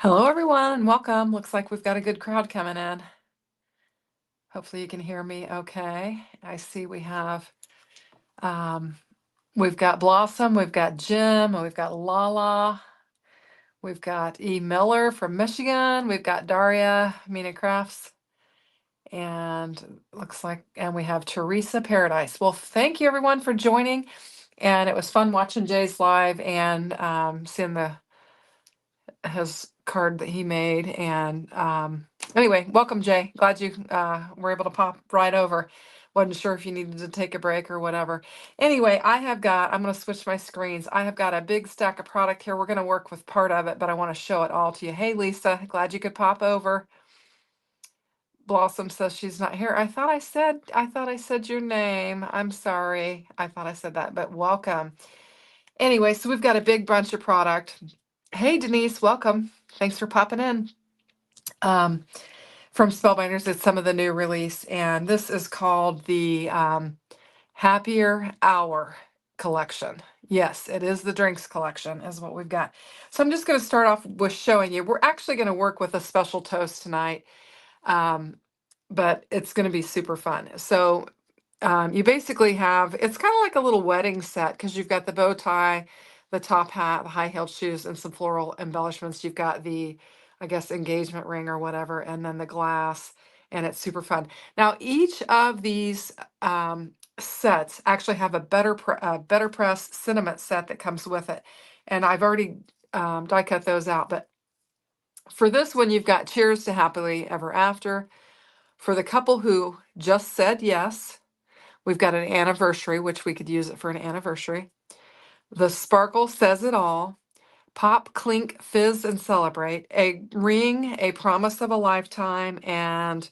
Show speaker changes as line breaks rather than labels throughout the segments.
Hello, everyone, and welcome. Looks like we've got a good crowd coming in. Hopefully you can hear me okay. I see um, we've got Blossom, we've got Jim, and we've got Lala, we've got E. Miller from Michigan, we've got Daria, Mina Crafts, and and we have Teresa Paradise. Well, thank you everyone for joining, and it was fun watching Jay's live and seeing his card that he made. And anyway, welcome, Jay. Glad you were able to pop right over. Wasn't sure if you needed to take a break or whatever. Anyway, I'm going to switch my screens. I have got a big stack of product here. We're going to work with part of it, but I want to show it all to you. Hey, Lisa, glad you could pop over. Blossom says she's not here. I thought I said your name. I'm sorry. I thought I said that, but welcome. Anyway, so we've got a big bunch of product. Hey, Denise, welcome. Thanks for popping in. Um, from Spellbinders, it's some of the new release, and this is called the Happier Hour collection. Yes, it is the drinks collection, is what we've got. So I'm just going to start off with showing you. We're actually going to work with a special toast tonight, um, but it's going to be super fun. So you basically have, it's kind of like a little wedding set because you've got the bow tie, the top hat, the high-heeled shoes, and some floral embellishments. You've got the, I guess, engagement ring or whatever, and then the glass, and it's super fun. Now, each of these sets actually have a BetterPress sentiment set that comes with it, and I've already die cut those out. But for this one, you've got Cheers to Happily Ever After. For the couple who just said yes, we've got an anniversary, which we could use it for an anniversary. The Sparkle Says It All. Pop, Clink, Fizz, and Celebrate. A Ring, A Promise of a Lifetime, and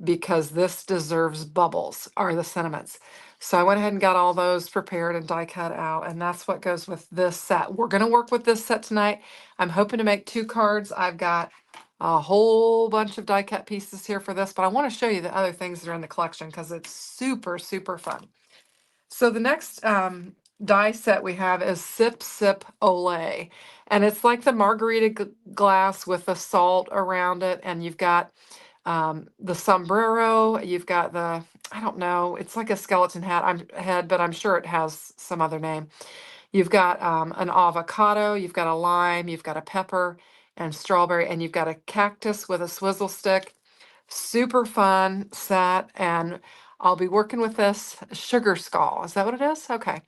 Because This Deserves Bubbles are the sentiments. So I went ahead and got all those prepared and die cut out, and that's what goes with this set. We're going to work with this set tonight. I'm hoping to make 2 cards. I've got a whole bunch of die cut pieces here for this, but I want to show you the other things that are in the collection because it's super, super fun. So the next die set we have is Sip Olé, and it's like the margarita glass with the salt around it, and you've got the sombrero, you've got the, I don't know, it's like a skeleton head, but I'm sure it has some other name. You've got an avocado, you've got a lime, you've got a pepper and strawberry, and you've got a cactus with a swizzle stick. Super fun set, and I'll be working with this sugar skull. Is that what it is? Okay.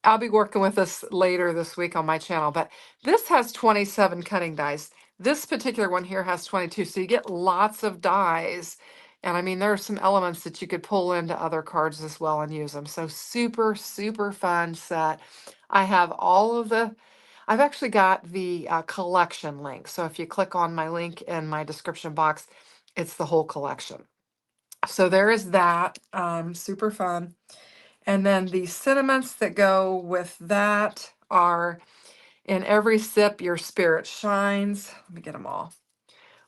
I'll be working with this later this week on my channel, but this has 27 cutting dies. This particular one here has 22, so you get lots of dies. And I mean, there are some elements that you could pull into other cards as well and use them. So super, super fun set. I have all of I've actually got the collection link. So if you click on my link in my description box, it's the whole collection. So there is that, super fun. And then the sentiments that go with that are in every sip, your spirit shines. Let me get them all.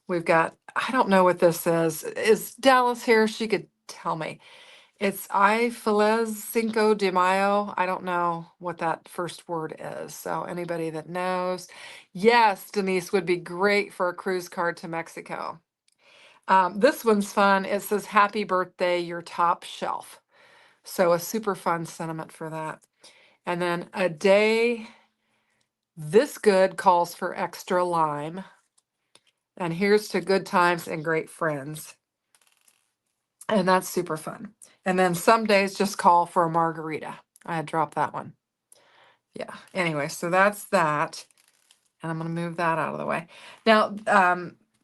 We've got, I don't know what this is. Is Dallas here? She could tell me. It's I Feliz Cinco de Mayo. I don't know what that first word is. So anybody that knows, yes, Denise would be great for a cruise card to Mexico. This one's fun. It says, Happy Birthday, Your Top Shelf. So a super fun sentiment for that. And then a day this good calls for extra lime. And here's to good times and great friends. And that's super fun. And then some days just call for a margarita. I had dropped that one. Yeah. Anyway, so that's that. And I'm going to move that out of the way. Now,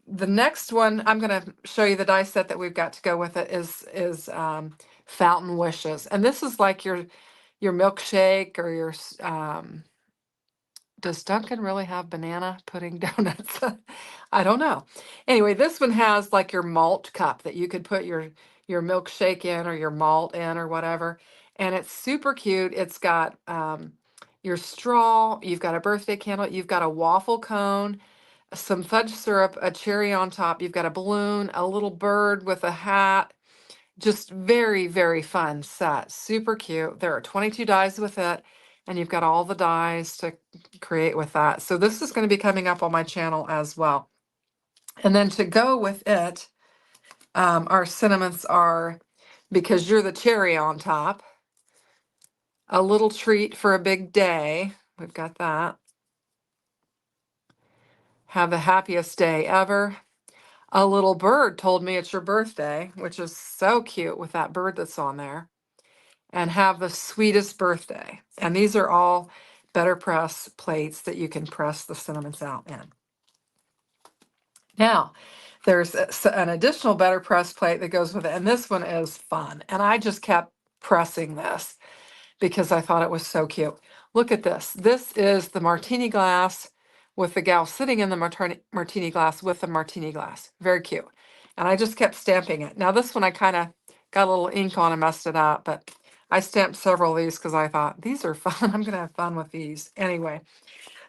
the next one, I'm going to show you the die set that we've got to go with it is Fountain Wishes. And this is like your milkshake or your does Dunkin' really have banana pudding donuts? I don't know. Anyway, this one has like your malt cup that you could put your milkshake in or your malt in or whatever. And it's super cute. It's got your straw, you've got a birthday candle, you've got a waffle cone, some fudge syrup, a cherry on top, you've got a balloon, a little bird with a hat. Just very, very fun set. Super cute. There are 22 dies with it. and you've got all the dyes to create with that. So this is going to be coming up on my channel as well. And then to go with it, our sentiments are, because you're the cherry on top, a little treat for a big day. We've got that. Have the happiest day ever. A little bird told me it's your birthday, which is so cute with that bird that's on there. And have the sweetest birthday. And these are all BetterPress plates that you can press the sentiments out in. Now, there's an additional BetterPress plate that goes with it, and this one is fun. And I just kept pressing this because I thought it was so cute. Look at this. This is the martini glass with the gal sitting in the martini glass with the martini glass. Very cute. And I just kept stamping it. Now this one I kind of got a little ink on and messed it up, but I stamped several of these because I thought these are fun. I'm going to have fun with these. Anyway,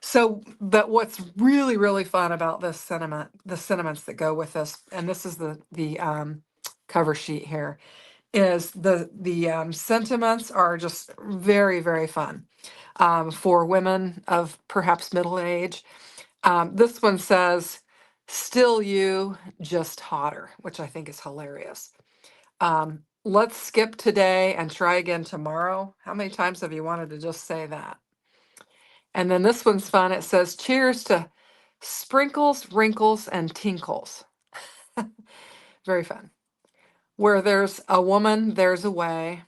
so, but what's really, really fun about this sentiment, the sentiments that go with this, and this is the cover sheet here, is the sentiments are just very, very fun for women of perhaps middle age. This one says, "Still you, just hotter," which I think is hilarious. Let's skip today and try again tomorrow. How many times have you wanted to just say that? And then this one's fun. It says, "Cheers to sprinkles, wrinkles, and tinkles." Very fun. Where there's a woman, there's a way.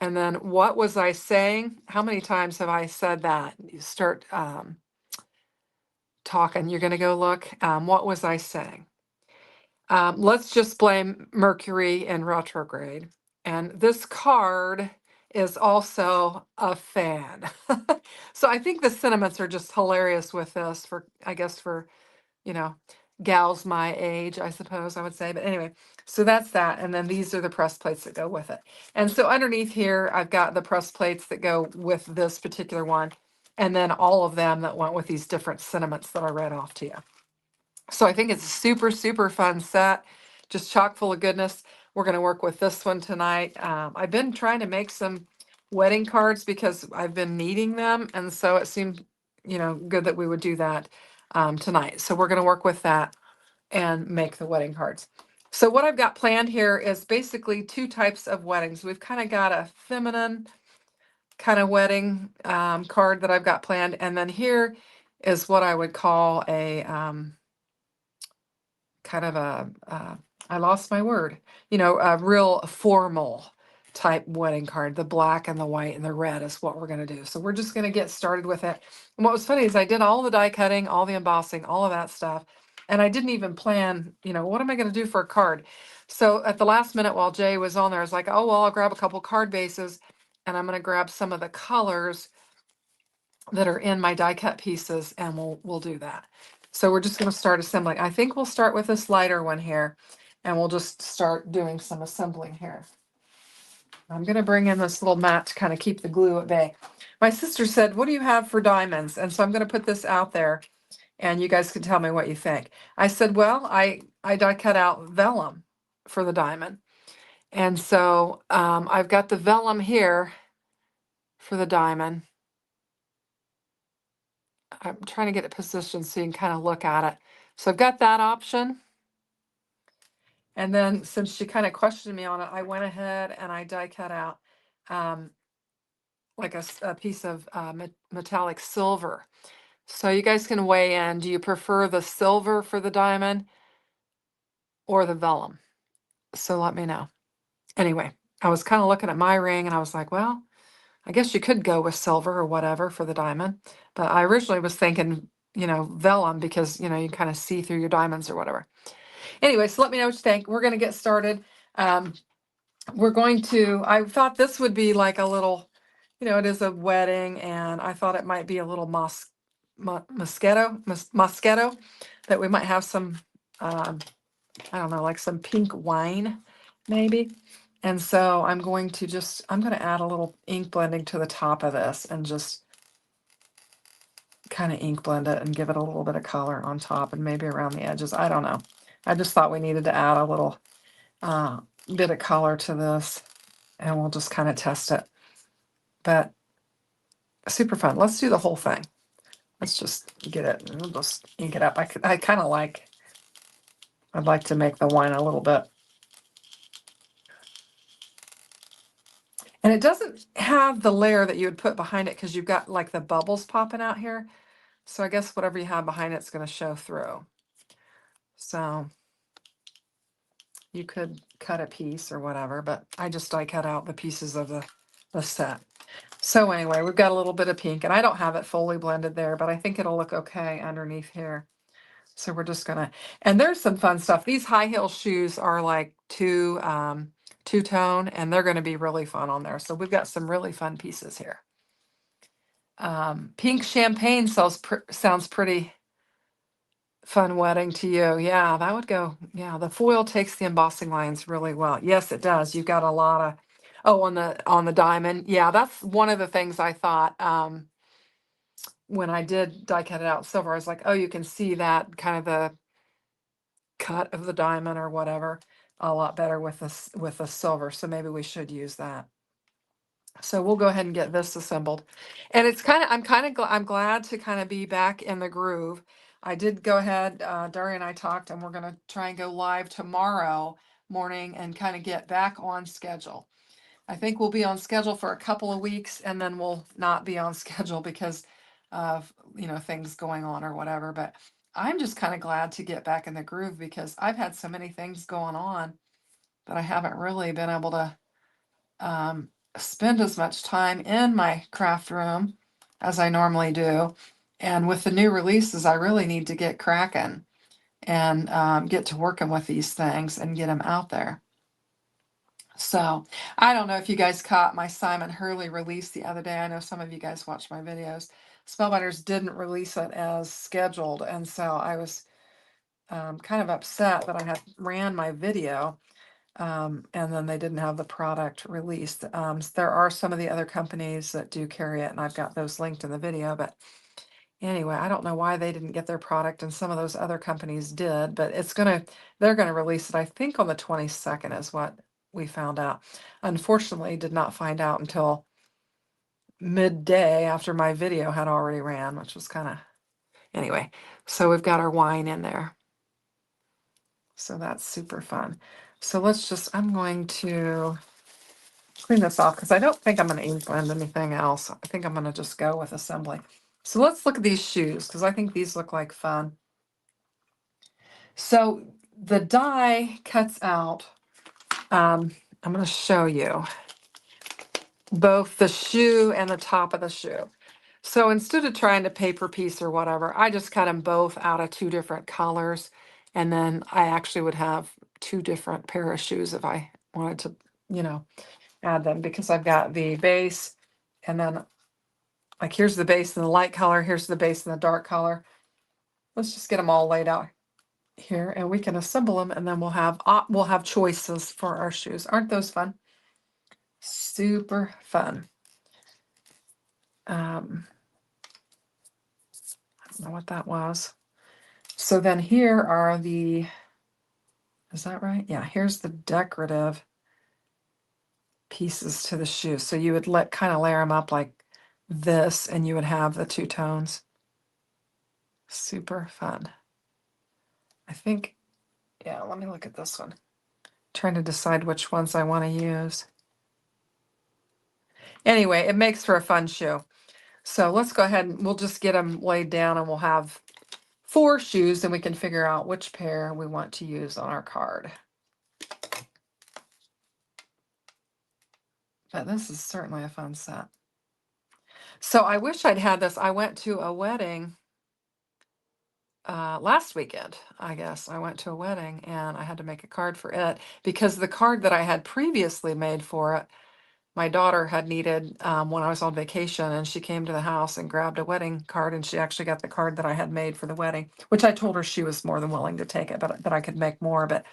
And then, what was I saying? How many times have I said that? You start talking. You're going to go look. What was I saying? Let's just blame Mercury in retrograde. And this card is also a fan. So I think the sentiments are just hilarious with this for, I guess, for, you know, gals my age, I suppose I would say. But anyway, so that's that. And then these are the press plates that go with it. And so underneath here, I've got the press plates that go with this particular one. And then all of them that went with these different sentiments that I read off to you. So I think it's a super, super fun set, just chock full of goodness. We're going to work with this one tonight. I've been trying to make some wedding cards because I've been needing them. And so it seemed, good that we would do that tonight. So we're going to work with that and make the wedding cards. So what I've got planned here is basically two types of weddings. We've kind of got a feminine kind of wedding card that I've got planned. And then here is what I would call a kind of I lost my word, a real formal type wedding card. The black and the white and the red is what we're going to do. So we're just going to get started with it. And what was funny is I did all the die cutting, all the embossing, all of that stuff. And I didn't even plan, what am I going to do for a card? So at the last minute while Jay was on there, I was like, oh, well, I'll grab a couple card bases and I'm going to grab some of the colors that are in my die cut pieces and we'll do that. So we're just going to start assembling. I think we'll start with this lighter one here and we'll just start doing some assembling here. I'm going to bring in this little mat to kind of keep the glue at bay. My sister said, what do you have for diamonds? And so I'm going to put this out there and you guys can tell me what you think. I said, well, I die cut out vellum for the diamond. And so I've got the vellum here for the diamond. I'm trying to get it positioned so you can kind of look at it. So I've got that option. And then since she kind of questioned me on it, I went ahead and I die cut out like a piece of metallic silver. So you guys can weigh in. Do you prefer the silver for the diamond or the vellum? So let me know. Anyway, I was kind of looking at my ring and I was like, well, I guess you could go with silver or whatever for the diamond. But I originally was thinking, vellum because, you kind of see through your diamonds or whatever. Anyway, so let me know what you think. We're going to get started. I thought this would be like a little, it is a wedding, and I thought it might be a little mosquito, that we might have some, I don't know, like some pink wine, maybe. And so I'm going to add a little ink blending to the top of this and just kind of ink blend it and give it a little bit of color on top and maybe around the edges. I don't know. I just thought we needed to add a little bit of color to this and we'll just kind of test it. But Super fun. Let's do the whole thing. Let's just get it. We'll just ink it up. I kind of like, I'd like to make the wine a little bit. And it doesn't have the layer that you would put behind it because you've got like the bubbles popping out here. So I guess whatever you have behind it's going to show through. So you could cut a piece or whatever, but I just die cut out the pieces of the set. So anyway, we've got a little bit of pink, and I don't have it fully blended there, but I think it'll look okay underneath here. So we're just gonna, and there's some fun stuff. These high heel shoes are like two-tone, and they're gonna be really fun on there. So we've got some really fun pieces here. Pink champagne sounds pretty fun wedding to you. Yeah, that would go. Yeah, the foil takes the embossing lines really well. Yes, it does. You've got a lot of, oh, on the diamond. Yeah, that's one of the things I thought when I did die cut it out silver. I was like, oh, you can see that kind of the cut of the diamond or whatever a lot better with the silver. So maybe we should use that. So we'll go ahead and get this assembled. And it's I'm glad to kind of be back in the groove. I did go ahead, Daria and I talked, and we're going to try and go live tomorrow morning and kind of get back on schedule. I think we'll be on schedule for a couple of weeks, and then we'll not be on schedule because of, things going on or whatever. But I'm just kind of glad to get back in the groove because I've had so many things going on that I haven't really been able to spend as much time in my craft room as I normally do. And with the new releases, I really need to get cracking and get to working with these things and get them out there. So I don't know if you guys caught my Simon Hurley release the other day. I know some of you guys watch my videos. Spellbinders didn't release it as scheduled, and so I was kind of upset that I had ran my video and then they didn't have the product released. There are some of the other companies that do carry it, and I've got those linked in the video. But anyway, I don't know why they didn't get their product, and some of those other companies did. But they're gonna release it, I think, on the 22nd is what we found out. Unfortunately, did not find out until midday after my video had already ran, which was kind of anyway. So we've got our wine in there. So that's super fun. So I'm going to clean this off because I don't think I'm going to ink blend anything else. I think I'm going to just go with assembly. So let's look at these shoes because I think these look like fun. So the die cuts out, I'm going to show you both the shoe and the top of the shoe. So instead of trying to paper piece or whatever, I just cut them both out of two different colors. And then I actually would have two different pair of shoes if I wanted to, add them, because I've got the base and then like here's the base in the light color, here's the base in the dark color. Let's just get them all laid out here and we can assemble them, and then we'll have choices for our shoes. Aren't those fun? Super fun. I don't know what that was. So then here are is that right? Yeah, here's the decorative pieces to the shoe. So you would kind of layer them up like this, and you would have the two tones. Super fun. I think, yeah, let me look at this one. Trying to decide which ones I want to use. Anyway, it makes for a fun shoe. So let's go ahead and we'll just get them laid down, and we'll have 4 shoes, and we can figure out which pair we want to use on our card. But this is certainly a fun set. So I wish I'd had this. I went to a wedding last weekend, I guess. I went to a wedding and I had to make a card for it because the card that I had previously made for it, my daughter had needed when I was on vacation, and she came to the house and grabbed a wedding card, and she actually got the card that I had made for the wedding, which I told her she was more than willing to take it, but that I could make more. But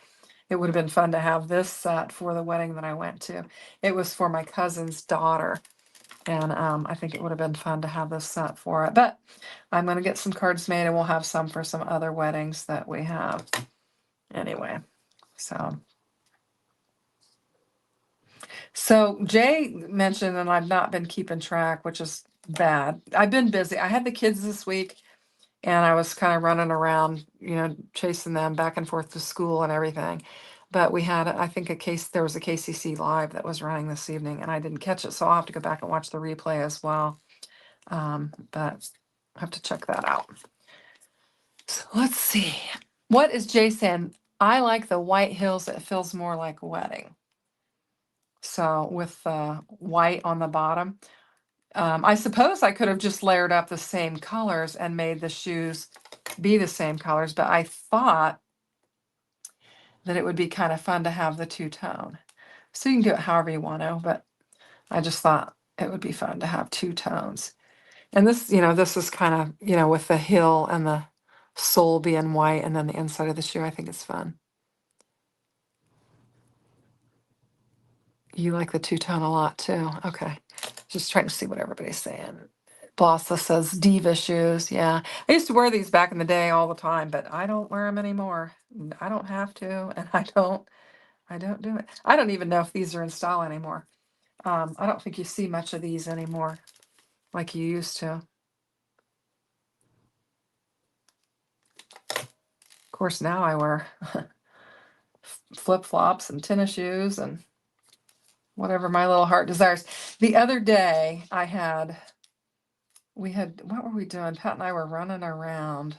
it would have been fun to have this set for the wedding that I went to. It was for my cousin's daughter, and I think it would have been fun to have this set for it. But I'm going to get some cards made, and we'll have some for some other weddings that we have. Anyway, so Jay mentioned, and I've not been keeping track, which is bad. I've been busy. I had the kids this week and I was kind of running around, chasing them back and forth to school and everything. But we had, I think, there was a KCC live that was running this evening and I didn't catch it. So I'll have to go back and watch the replay as well. But I have to check that out. So let's see. What is Jay saying? I like the white hills. It feels more like a wedding. So with white on the bottom. I suppose I could have just layered up the same colors and made the shoes be the same colors, but I thought that it would be kind of fun to have the two-tone. So you can do it however you want to, but I just thought it would be fun to have two tones. And this is kind of, with the heel and the sole being white and then the inside of the shoe, I think it's fun. You like the two-tone a lot too. Okay. Just trying to see what everybody's saying. Blassa says diva shoes. Yeah. I used to wear these back in the day all the time, but I don't wear them anymore. I don't have to, and I don't do it. I don't even know if these are in style anymore. I don't think you see much of these anymore like you used to. Of course, now I wear flip-flops and tennis shoes and whatever my little heart desires. The other day what were we doing? Pat and I were running around.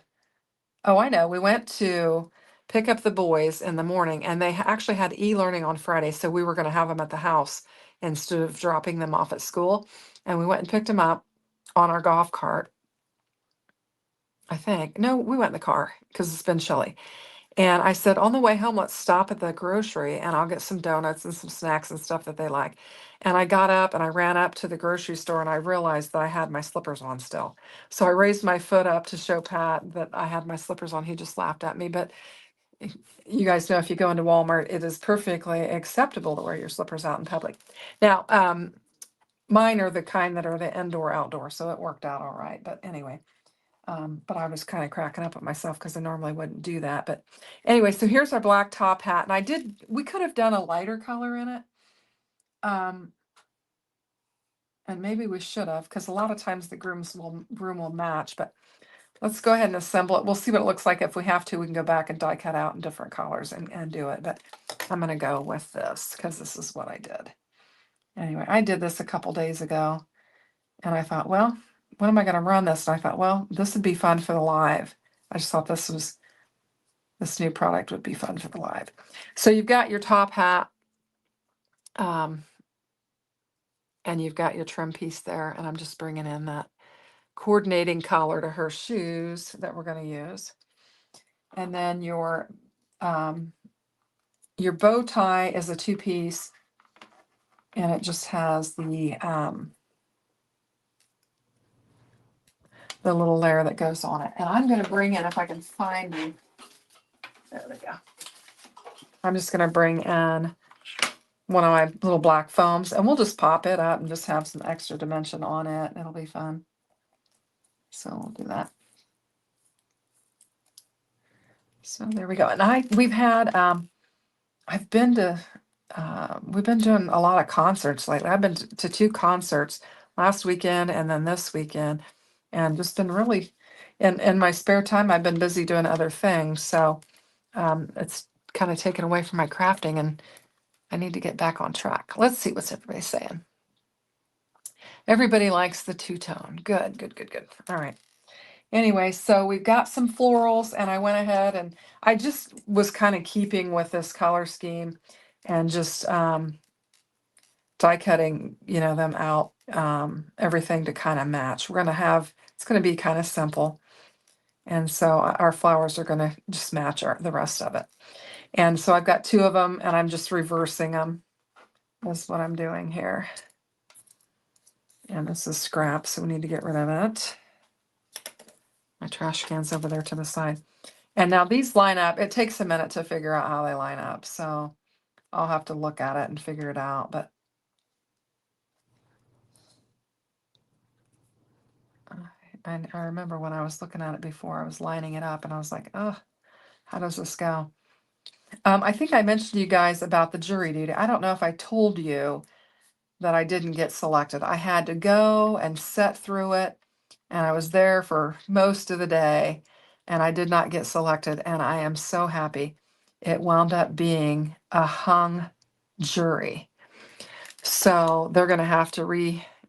Oh, I know. We went to pick up the boys in the morning and they actually had e-learning on Friday. So we were going to have them at the house instead of dropping them off at school. And we went and picked them up on our golf cart. I think. No, we went in the car because it's been chilly. And I said, on the way home, let's stop at the grocery and I'll get some donuts and some snacks and stuff that they like. And I got up and I ran up to the grocery store and I realized that I had my slippers on still. So I raised my foot up to show Pat that I had my slippers on. He just laughed at me. But you guys know if you go into Walmart, it is perfectly acceptable to wear your slippers out in public. Now, mine are the kind that are the indoor outdoor, so it worked out all right. But anyway. But I was kind of cracking up at myself because I normally wouldn't do that. But anyway, so here's our black top hat. And we could have done a lighter color in it. And maybe we should have, because a lot of times the groom will match. But let's go ahead and assemble it. We'll see what it looks like. If we have to, we can go back and die cut out in different colors and do it. But I'm going to go with this because this is what I did. Anyway, I did this a couple days ago. And I thought, well, when am I going to run this? And I thought, well, this would be fun for the live. I just thought this new product would be fun for the live. So you've got your top hat, and you've got your trim piece there, and I'm just bringing in that coordinating collar to her shoes that we're going to use. And then your bow tie is a two-piece, and it just has the little layer that goes on it. And I'm going to bring in, if I can find you, there we go. I'm just going to bring in one of my little black foams and we'll just pop it up and just have some extra dimension on it. It'll be fun. So we'll do that. So there we go. And we've been doing a lot of concerts lately. I've been to 2 concerts last weekend and then this weekend, and just been really in my spare time. I've been busy doing other things. So it's kind of taken away from my crafting and I need to get back on track. Let's see what's everybody saying. Everybody likes the two-tone. Good, good, good, good. All right. Anyway, so we've got some florals and I went ahead and I just was kind of keeping with this color scheme and just die cutting, them out, everything to kind of match. It's going to be kind of simple. And so our flowers are going to just match the rest of it. And so I've got 2 of them and I'm just reversing them. That's what I'm doing here. And this is scrap, so we need to get rid of it. My trash can's over there to the side. And now these line up. It takes a minute to figure out how they line up. So I'll have to look at it and figure it out. But I remember when I was looking at it before, I was lining it up and I was like, oh, how does this go? I think I mentioned to you guys about the jury duty. I don't know if I told you that I didn't get selected. I had to go and set through it, and I was there for most of the day, and I did not get selected, and I am so happy. It wound up being a hung jury. So they're going to have to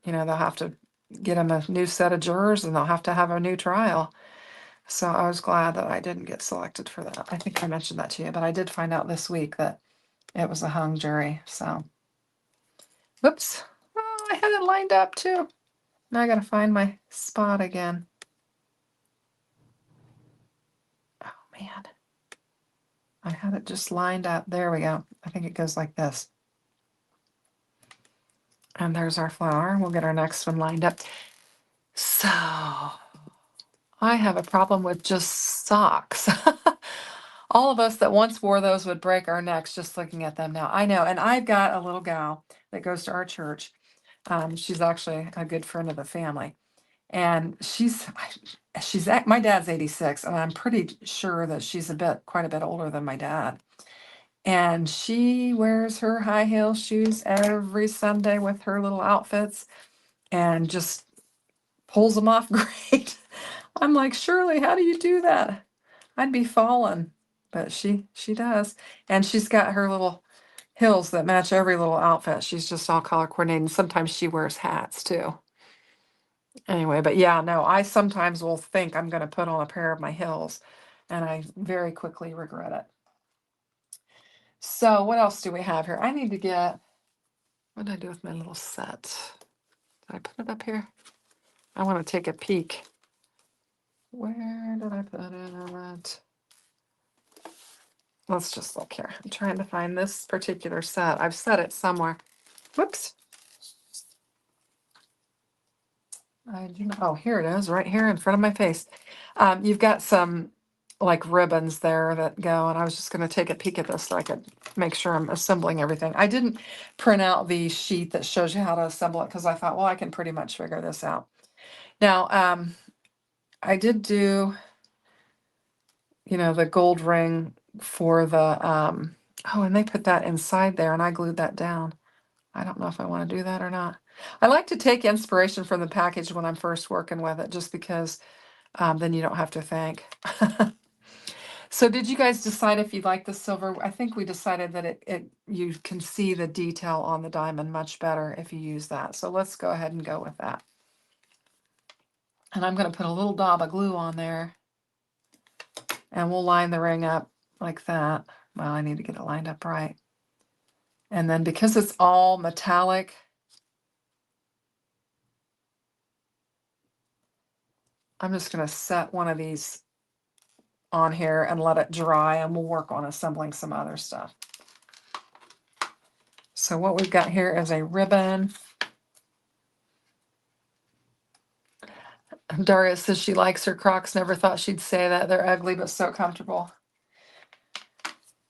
they'll have to get them a new set of jurors, and they'll have to have a new trial. So I was glad that I didn't get selected for that. I think I mentioned that to you, but I did find out this week that it was a hung jury. So, whoops. Oh, I had it lined up too. Now I got to find my spot again. Oh, man. I had it just lined up. There we go. I think it goes like this. And there's our flower. We'll get our next one lined up. So, I have a problem with just socks. All of us that once wore those would break our necks just looking at them now. I know. And I've got a little gal that goes to our church. She's actually a good friend of the family. And my dad's 86, and I'm pretty sure that she's quite a bit older than my dad. And she wears her high heel shoes every Sunday with her little outfits and just pulls them off great. I'm like, Shirley, how do you do that? I'd be falling, but she does. And she's got her little hills that match every little outfit. She's just all color coordinated. And sometimes she wears hats too. Anyway, but yeah, no, I sometimes will think I'm going to put on a pair of my heels, and I very quickly regret it. So what else do we have here? I need to get, what did I do with my little set? Did I put it up here? I want to take a peek. Where did I put it? Let's just look here. I'm trying to find this particular set. I've set it somewhere. Whoops. I do not, oh, here it is, right here in front of my face. You've got some like ribbons there that go, and I was just going to take a peek at this so I could make sure I'm assembling everything. I didn't print out the sheet that shows you how to assemble it because I thought, well, I can pretty much figure this out. Now, I did do, the gold ring for the, oh, and they put that inside there, and I glued that down. I don't know if I want to do that or not. I like to take inspiration from the package when I'm first working with it, just because then you don't have to think. So did you guys decide if you like the silver? I think we decided that you can see the detail on the diamond much better if you use that. So let's go ahead and go with that. And I'm going to put a little dab of glue on there, and we'll line the ring up like that. Well, I need to get it lined up right. And then because it's all metallic, I'm just going to set one of these on here and let it dry, and we'll work on assembling some other stuff. So what we've got here is a ribbon. Daria says she likes her Crocs. Never thought she'd say that. They're ugly, but so comfortable.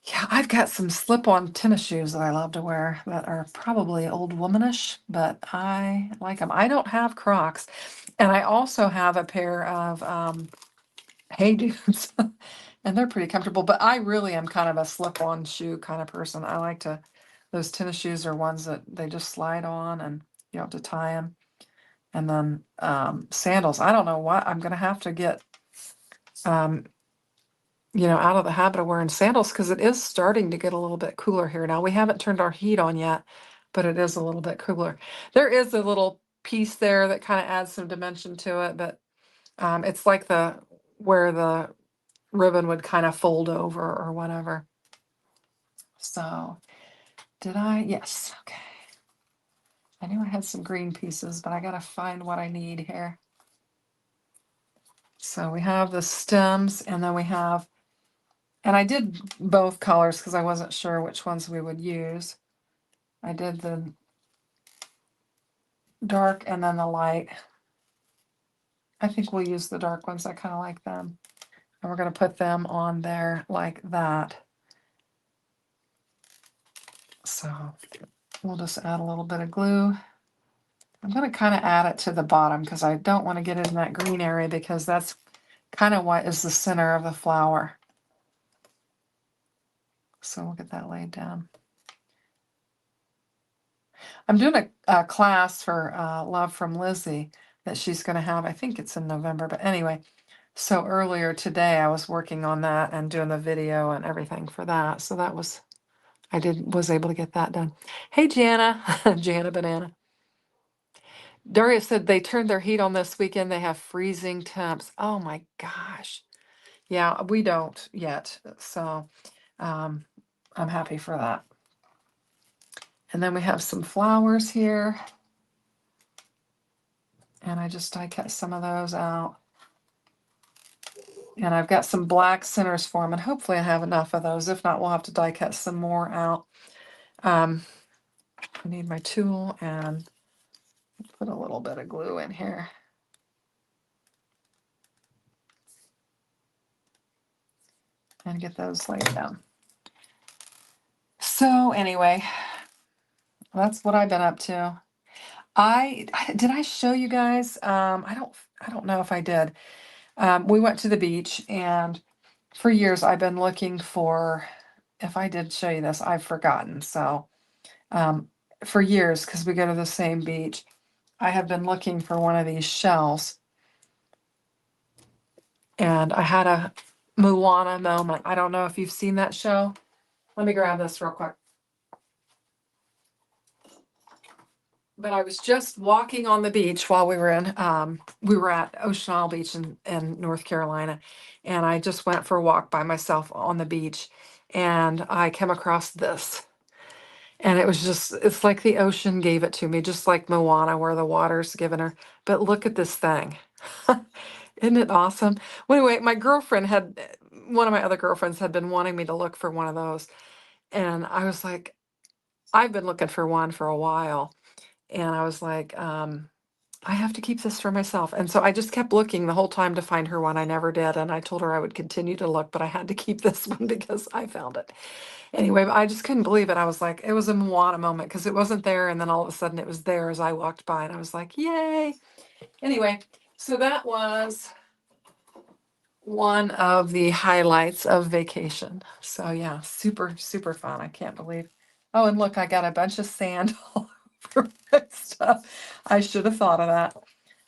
Yeah, I've got some slip-on tennis shoes that I love to wear that are probably old womanish, but I like them. I don't have Crocs. And I also have a pair of Hey Dudes, and they're pretty comfortable, but I really am kind of a slip-on shoe kind of person. I like those tennis shoes are ones that they just slide on and you don't have to tie them. And then sandals, I don't know what, I'm going to have to get, out of the habit of wearing sandals because it is starting to get a little bit cooler here. Now, we haven't turned our heat on yet, but it is a little bit cooler. There is a little piece there that kind of adds some dimension to it, but it's like where the ribbon would kind of fold over or whatever. So, did I? Yes. Okay. I knew I had some green pieces, but I got to find what I need here. So we have the stems, and then we have, and I did both colors because I wasn't sure which ones we would use. I did the dark and then the light. I think we'll use the dark ones. I kind of like them. And we're going to put them on there like that. So we'll just add a little bit of glue. I'm going to kind of add it to the bottom because I don't want to get it in that green area because that's kind of what is the center of the flower. So we'll get that laid down. I'm doing a class for Love from Lizzie that she's going to have. I think it's in November, but anyway. So earlier today, I was working on that and doing the video and everything for that. So that was, was able to get that done. Hey, Jana, Jana Banana. Daria said they turned their heat on this weekend. They have freezing temps. Oh my gosh. Yeah, we don't yet. So um, I'm happy for that. And then we have some flowers here. And I just die cut some of those out. And I've got some black centers for them, and hopefully I have enough of those. If not, we'll have to die cut some more out. I need my tool and put a little bit of glue in here. And get those laid down. So anyway, that's what I've been up to. Did I show you guys? I don't know if I did. We went to the beach, and for years I've been looking for, if I did show you this, I've forgotten. So for years, because we go to the same beach, I have been looking for one of these shells. And I had a Moana moment. I don't know if you've seen that show. Let me grab this real quick. But I was just walking on the beach while we were at Ocean Isle Beach in North Carolina. And I just went for a walk by myself on the beach. And I came across this. And it was just, it's like the ocean gave it to me, just like Moana, where the water's given her. But look at this thing. Isn't it awesome? Well, anyway, one of my other girlfriends had been wanting me to look for one of those. And I was like, I've been looking for one for a while. And I was like, I have to keep this for myself. And so I just kept looking the whole time to find her one. I never did. And I told her I would continue to look, but I had to keep this one because I found it. Anyway, I just couldn't believe it. I was like, it was a Moana moment because it wasn't there. And then all of a sudden it was there as I walked by. And I was like, yay. Anyway, so that was one of the highlights of vacation. So yeah, super, super fun. I can't believe. Oh, and look, I got a bunch of sand all over my stuff. I should have thought of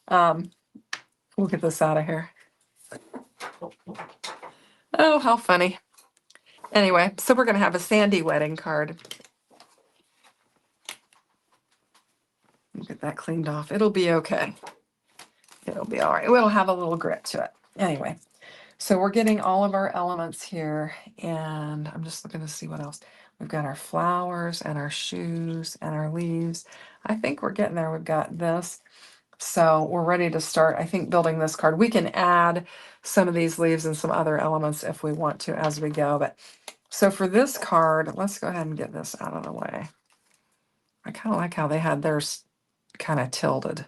that. We'll get this out of here. Oh, how funny. Anyway, so we're going to have a sandy wedding card. We'll get that cleaned off. It'll be okay. It'll be all right. It'll have a little grit to it. Anyway, so we're getting all of our elements here, and I'm just looking to see what else. We've got our flowers and our shoes and our leaves. I think we're getting there. We've got this. So we're ready to start, I think, building this card. We can add some of these leaves and some other elements if we want to as we go. But so for this card, let's go ahead and get this out of the way. I kind of like how they had theirs kind of tilted.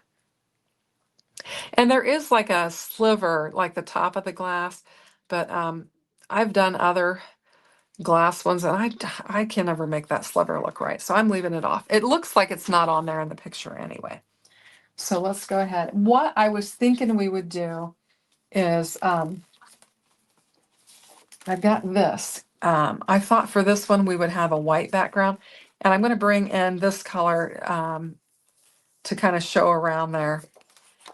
And there is like a sliver, like the top of the glass, but I've done other glass ones and I can never make that sliver look right. So I'm leaving it off. It looks like it's not on there in the picture anyway. So let's go ahead. What I was thinking we would do is I've got this. I thought for this one we would have a white background, and I'm going to bring in this color to kind of show around there.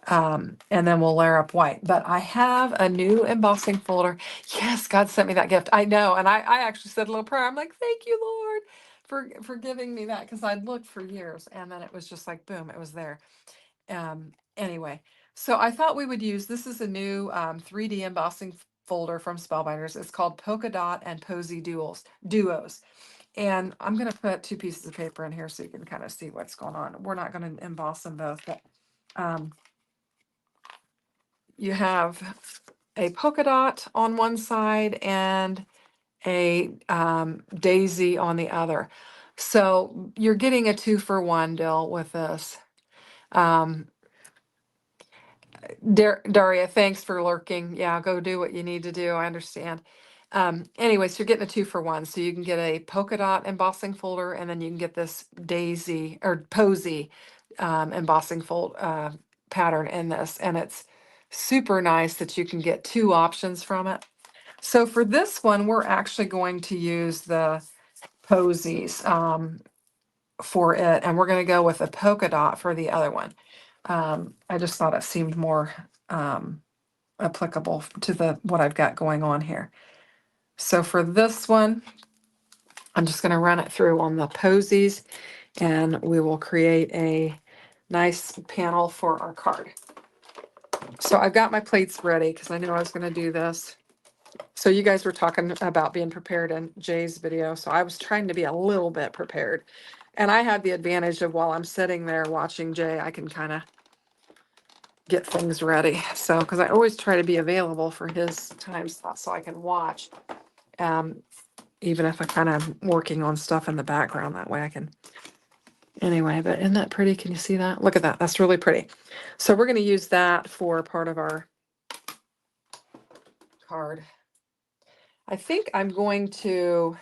And then we'll layer up white. But I have a new embossing folder. Yes, God sent me that gift. I know. And I actually said a little prayer. I'm like, thank you, Lord, for giving me that, because I'd looked for years. And then it was just like, boom, it was there. Anyway, so I thought we would use, this is a new 3D embossing folder from Spellbinders. It's called Polka Dot and Posy Duos. And I'm going to put 2 pieces of paper in here so you can kind of see what's going on. We're not going to emboss them both, but you have a polka dot on one side and a daisy on the other. So you're getting a 2-for-1 deal with this. Daria, thanks for lurking. Yeah, go do what you need to do. I understand. Anyways, you're getting a 2-for-1. So you can get a polka dot embossing folder, and then you can get this daisy or posy embossing pattern in this. And it's super nice that you can get 2 options from it. So for this one, we're actually going to use the posies. for it, and we're going to go with a polka dot for the other one. I just thought it seemed more applicable to the what I've got going on here. So for this one, I'm just going to run it through on the posies, and we will create a nice panel for our card. So I've got my plates ready because I knew I was going to do this. So you guys were talking about being prepared in Jay's video, so I was trying to be a little bit prepared. And I had the advantage of while I'm sitting there watching Jay, I can kind of get things ready. So, because I always try to be available for his time slot so I can watch, even if I kind of working on stuff in the background. That way I can. Anyway, but isn't that pretty? Can you see that? Look at that. That's really pretty. So we're going to use that for part of our card. I think I'm going to.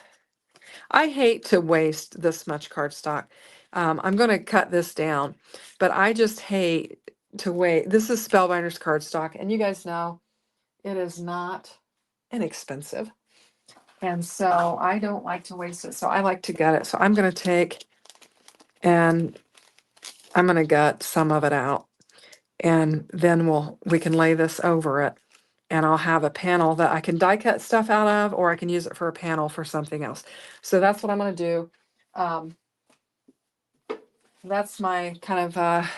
I hate to waste this much cardstock. I'm going to cut this down, but I just hate to wait. This is Spellbinders cardstock, and you guys know it is not inexpensive. And so I don't like to waste it. So I like to gut it. So I'm going to take and I'm going to gut some of it out, and then we can lay this over it. And I'll have a panel that I can die cut stuff out of, or I can use it for a panel for something else. So that's what I'm going to do. That's my kind of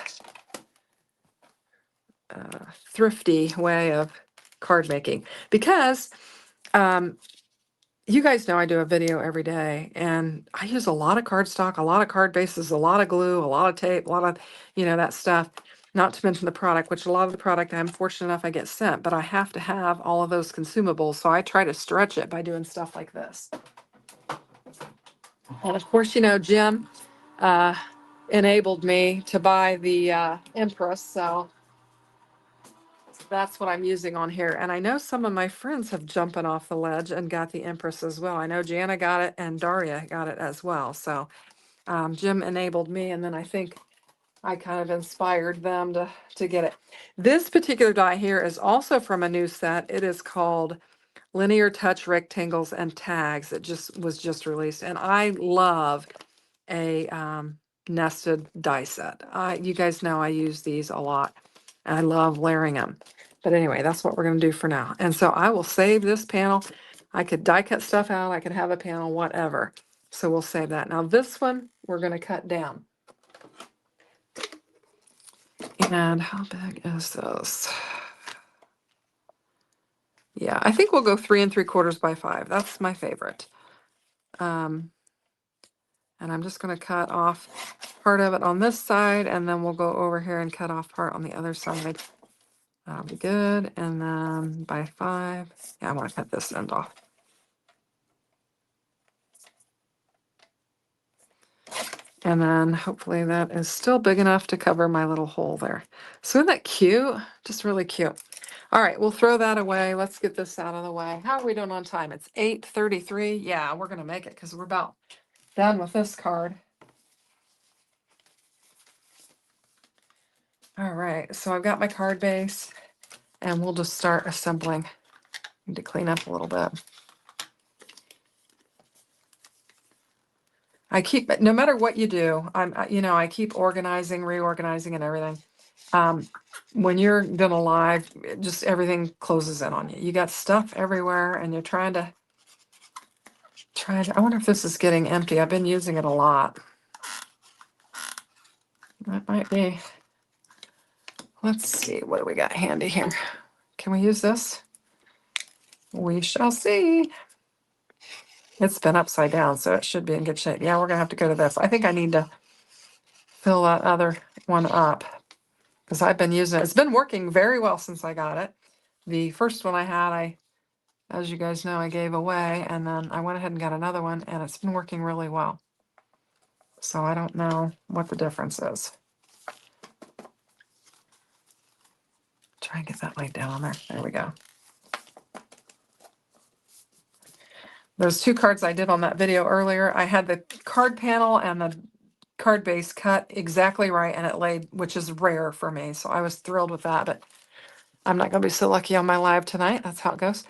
thrifty way of card making, because you guys know I do a video every day, and I use a lot of cardstock, a lot of card bases, a lot of glue, a lot of tape, a lot of, that stuff. Not to mention the product, which a lot of the product I'm fortunate enough I get sent, but I have to have all of those consumables. So I try to stretch it by doing stuff like this. And of course, Jim enabled me to buy the Empress. So that's what I'm using on here. And I know some of my friends have jumping off the ledge and got the Empress as well. I know Jana got it and Daria got it as well. So Jim enabled me, and then I think I kind of inspired them to get it. This particular die here is also from a new set. It is called Linear Touch Rectangles and Tags. It was just released, and I love a nested die set. You guys know I use these a lot. I love layering them. But anyway, that's what we're going to do for now. And so I will save this panel. I could die cut stuff out. I could have a panel, whatever. So we'll save that. Now this one, we're going to cut down. And how big is this? Yeah, I think we'll go 3 3/4 by 5. That's my favorite. And I'm just going to cut off part of it on this side, and then we'll go over here and cut off part on the other side. That'll be good. And then by 5, yeah, I want to cut this end off. And then hopefully that is still big enough to cover my little hole there. So isn't that cute? Just really cute. All right, we'll throw that away. Let's get this out of the way. How are we doing on time? It's 8:33. Yeah, we're going to make it because we're about done with this card. All right, so I've got my card base, and we'll just start assembling. Need to clean up a little bit. I keep, no matter what you do, I keep organizing, reorganizing, and everything. When you're doing a live, just everything closes in on you. You got stuff everywhere, and you're trying to. I wonder if this is getting empty. I've been using it a lot. That might be. Let's see, what do we got handy here? Can we use this? We shall see. It's been upside down, so it should be in good shape. Yeah, we're gonna have to go to this. I think I need to fill that other one up because I've been using it. It's been working very well since I got it. The first one I had, as you guys know, I gave away, and then I went ahead and got another one, and it's been working really well. So I don't know what the difference is. Try and get that laid down on there. There we go. Those 2 cards I did on that video earlier, I had the card panel and the card base cut exactly right, and it laid, which is rare for me. So I was thrilled with that, but I'm not going to be so lucky on my live tonight. That's how it goes.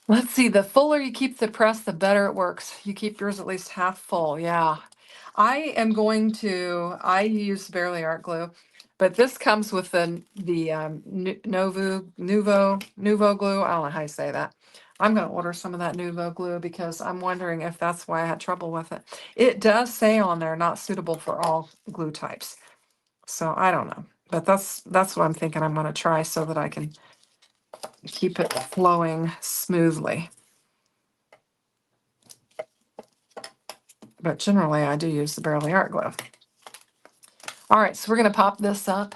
Let's see. The fuller you keep the press, the better it works. You keep yours at least half full. Yeah. I use Barely Art glue, but this comes with the Nuvo glue. I don't know how you say that. I'm going to order some of that Nuvo glue because I'm wondering if that's why I had trouble with it. It does say on there not suitable for all glue types. So I don't know, but that's what I'm thinking I'm going to try so that I can keep it flowing smoothly. But generally I do use the Barely Art glue. All right, so we're going to pop this up.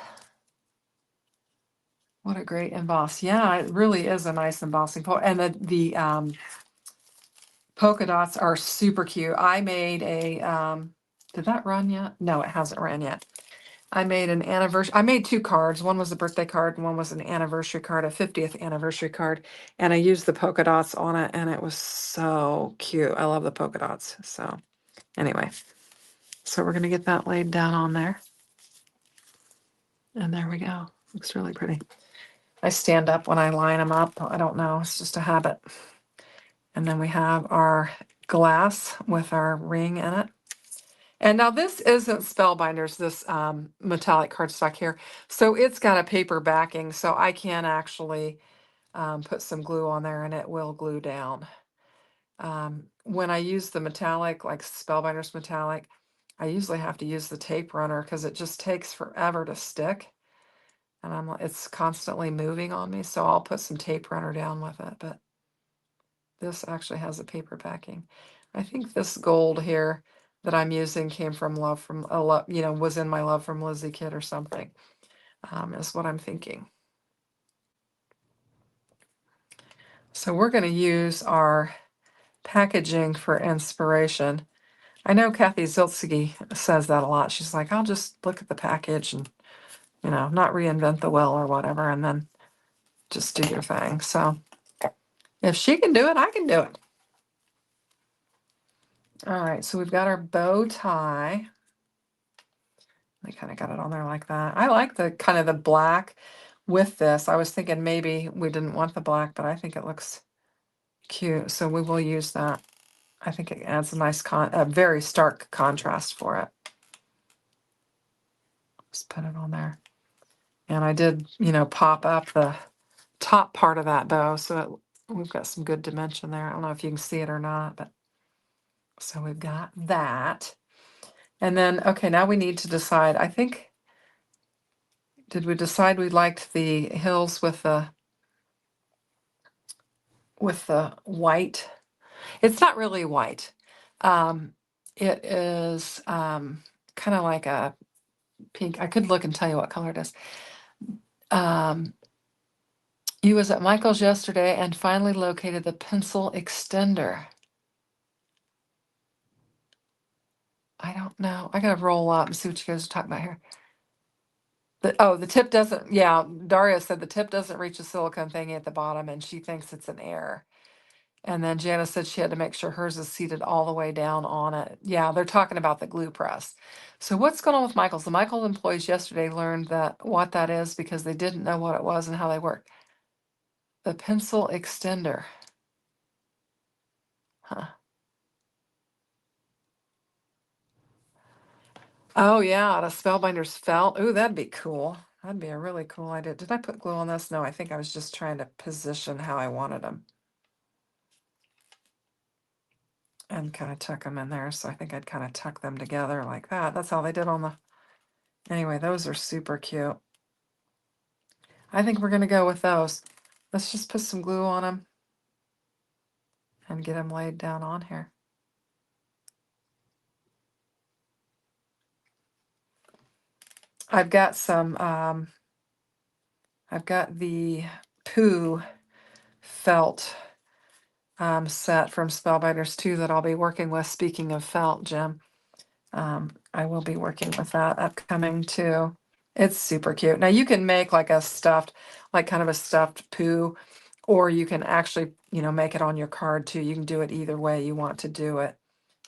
What a great emboss. Yeah, it really is a nice embossing. And the polka dots are super cute. I made a, did that run yet? No, it hasn't ran yet. I made an anniversary. I made 2 cards. One was a birthday card and one was an anniversary card, a 50th anniversary card. And I used the polka dots on it and it was so cute. I love the polka dots. So anyway, so we're going to get that laid down on there. And there we go. Looks really pretty. I stand up when I line them up. I don't know. It's just a habit. And then we have our glass with our ring in it. And now this isn't Spellbinders, this metallic cardstock here. So it's got a paper backing, so I can actually put some glue on there and it will glue down. When I use the metallic, like Spellbinders metallic, I usually have to use the tape runner because it just takes forever to stick. And it's constantly moving on me, so I'll put some tape runner down with it. But this actually has a paper backing. I think this gold here that I'm using came from was in my Love from Lizzie kit or something, is what I'm thinking. So we're going to use our packaging for inspiration. I know Kathy Ziltzky says that a lot. She's like, I'll just look at the package and, not reinvent the wheel or whatever, and then just do your thing. So if she can do it, I can do it. All right, so we've got our bow tie. I kind of got it on there like that. I like the kind of the black with this. I was thinking maybe we didn't want the black, but I think it looks cute. So we will use that. I think it adds a nice a very stark contrast for it. Just put it on there. And I did, pop up the top part of that bow. So we've got some good dimension there. I don't know if you can see it or not, but so we've got that. And then, okay, now we need to decide, I think, did we decide we liked the hills with the white? It's not really white. It is kind of like a pink. I could look and tell you what color it is. You was at Michael's yesterday and finally located the pencil extender. I don't know. I gotta roll up and see what you guys are talking about here. The tip doesn't, yeah, Daria said the tip doesn't reach the silicone thingy at the bottom and she thinks it's an error. And then Janice said she had to make sure hers is seated all the way down on it. Yeah, they're talking about the glue press. So what's going on with Michael's? The Michael employees yesterday learned what that is because they didn't know what it was and how they work. The pencil extender. Huh. Oh yeah, the Spellbinders felt. Ooh, that'd be cool. That'd be a really cool idea. Did I put glue on this? No, I think I was just trying to position how I wanted them. And kind of tuck them in there. So I think I'd kind of tuck them together like that. That's how they did on the... Anyway, those are super cute. I think we're going to go with those. Let's just put some glue on them and get them laid down on here. I've got some, I've got the Pooh felt set from Spellbinders 2 that I'll be working with. Speaking of felt, Jim, I will be working with that upcoming too. It's super cute. Now you can make like a stuffed, like kind of a stuffed Pooh, or you can actually, make it on your card too. You can do it either way you want to do it,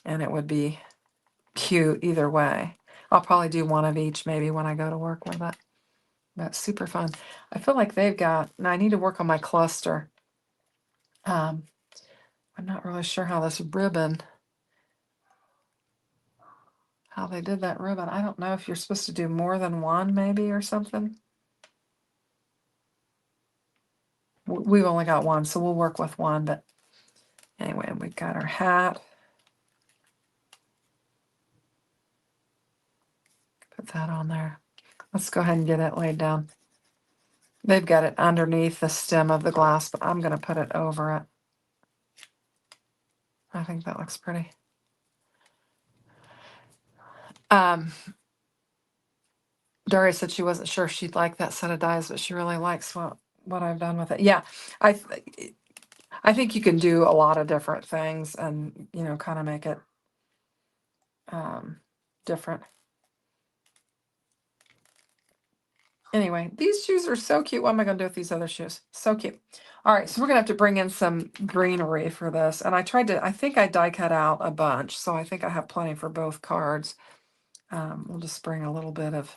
and it would be cute either way. I'll probably do one of each maybe when I go to work with it. That's super fun. I feel like they've got, now I need to work on my cluster. I'm not really sure how this ribbon, how they did that ribbon. I don't know if you're supposed to do more than one maybe or something. We've only got one, so we'll work with one. But anyway, we've got our hat. Put that on there. Let's go ahead and get it laid down. They've got it underneath the stem of the glass, but I'm going to put it over it. I think that looks pretty. Daria said she wasn't sure she'd like that set of dies, but she really likes what I've done with it. Yeah, I think you can do a lot of different things and, kind of make it different. Anyway, these shoes are so cute. What am I going to do with these other shoes? So cute. All right, so we're going to have to bring in some greenery for this. And I think I die cut out a bunch, so I think I have plenty for both cards. We'll just bring a little bit of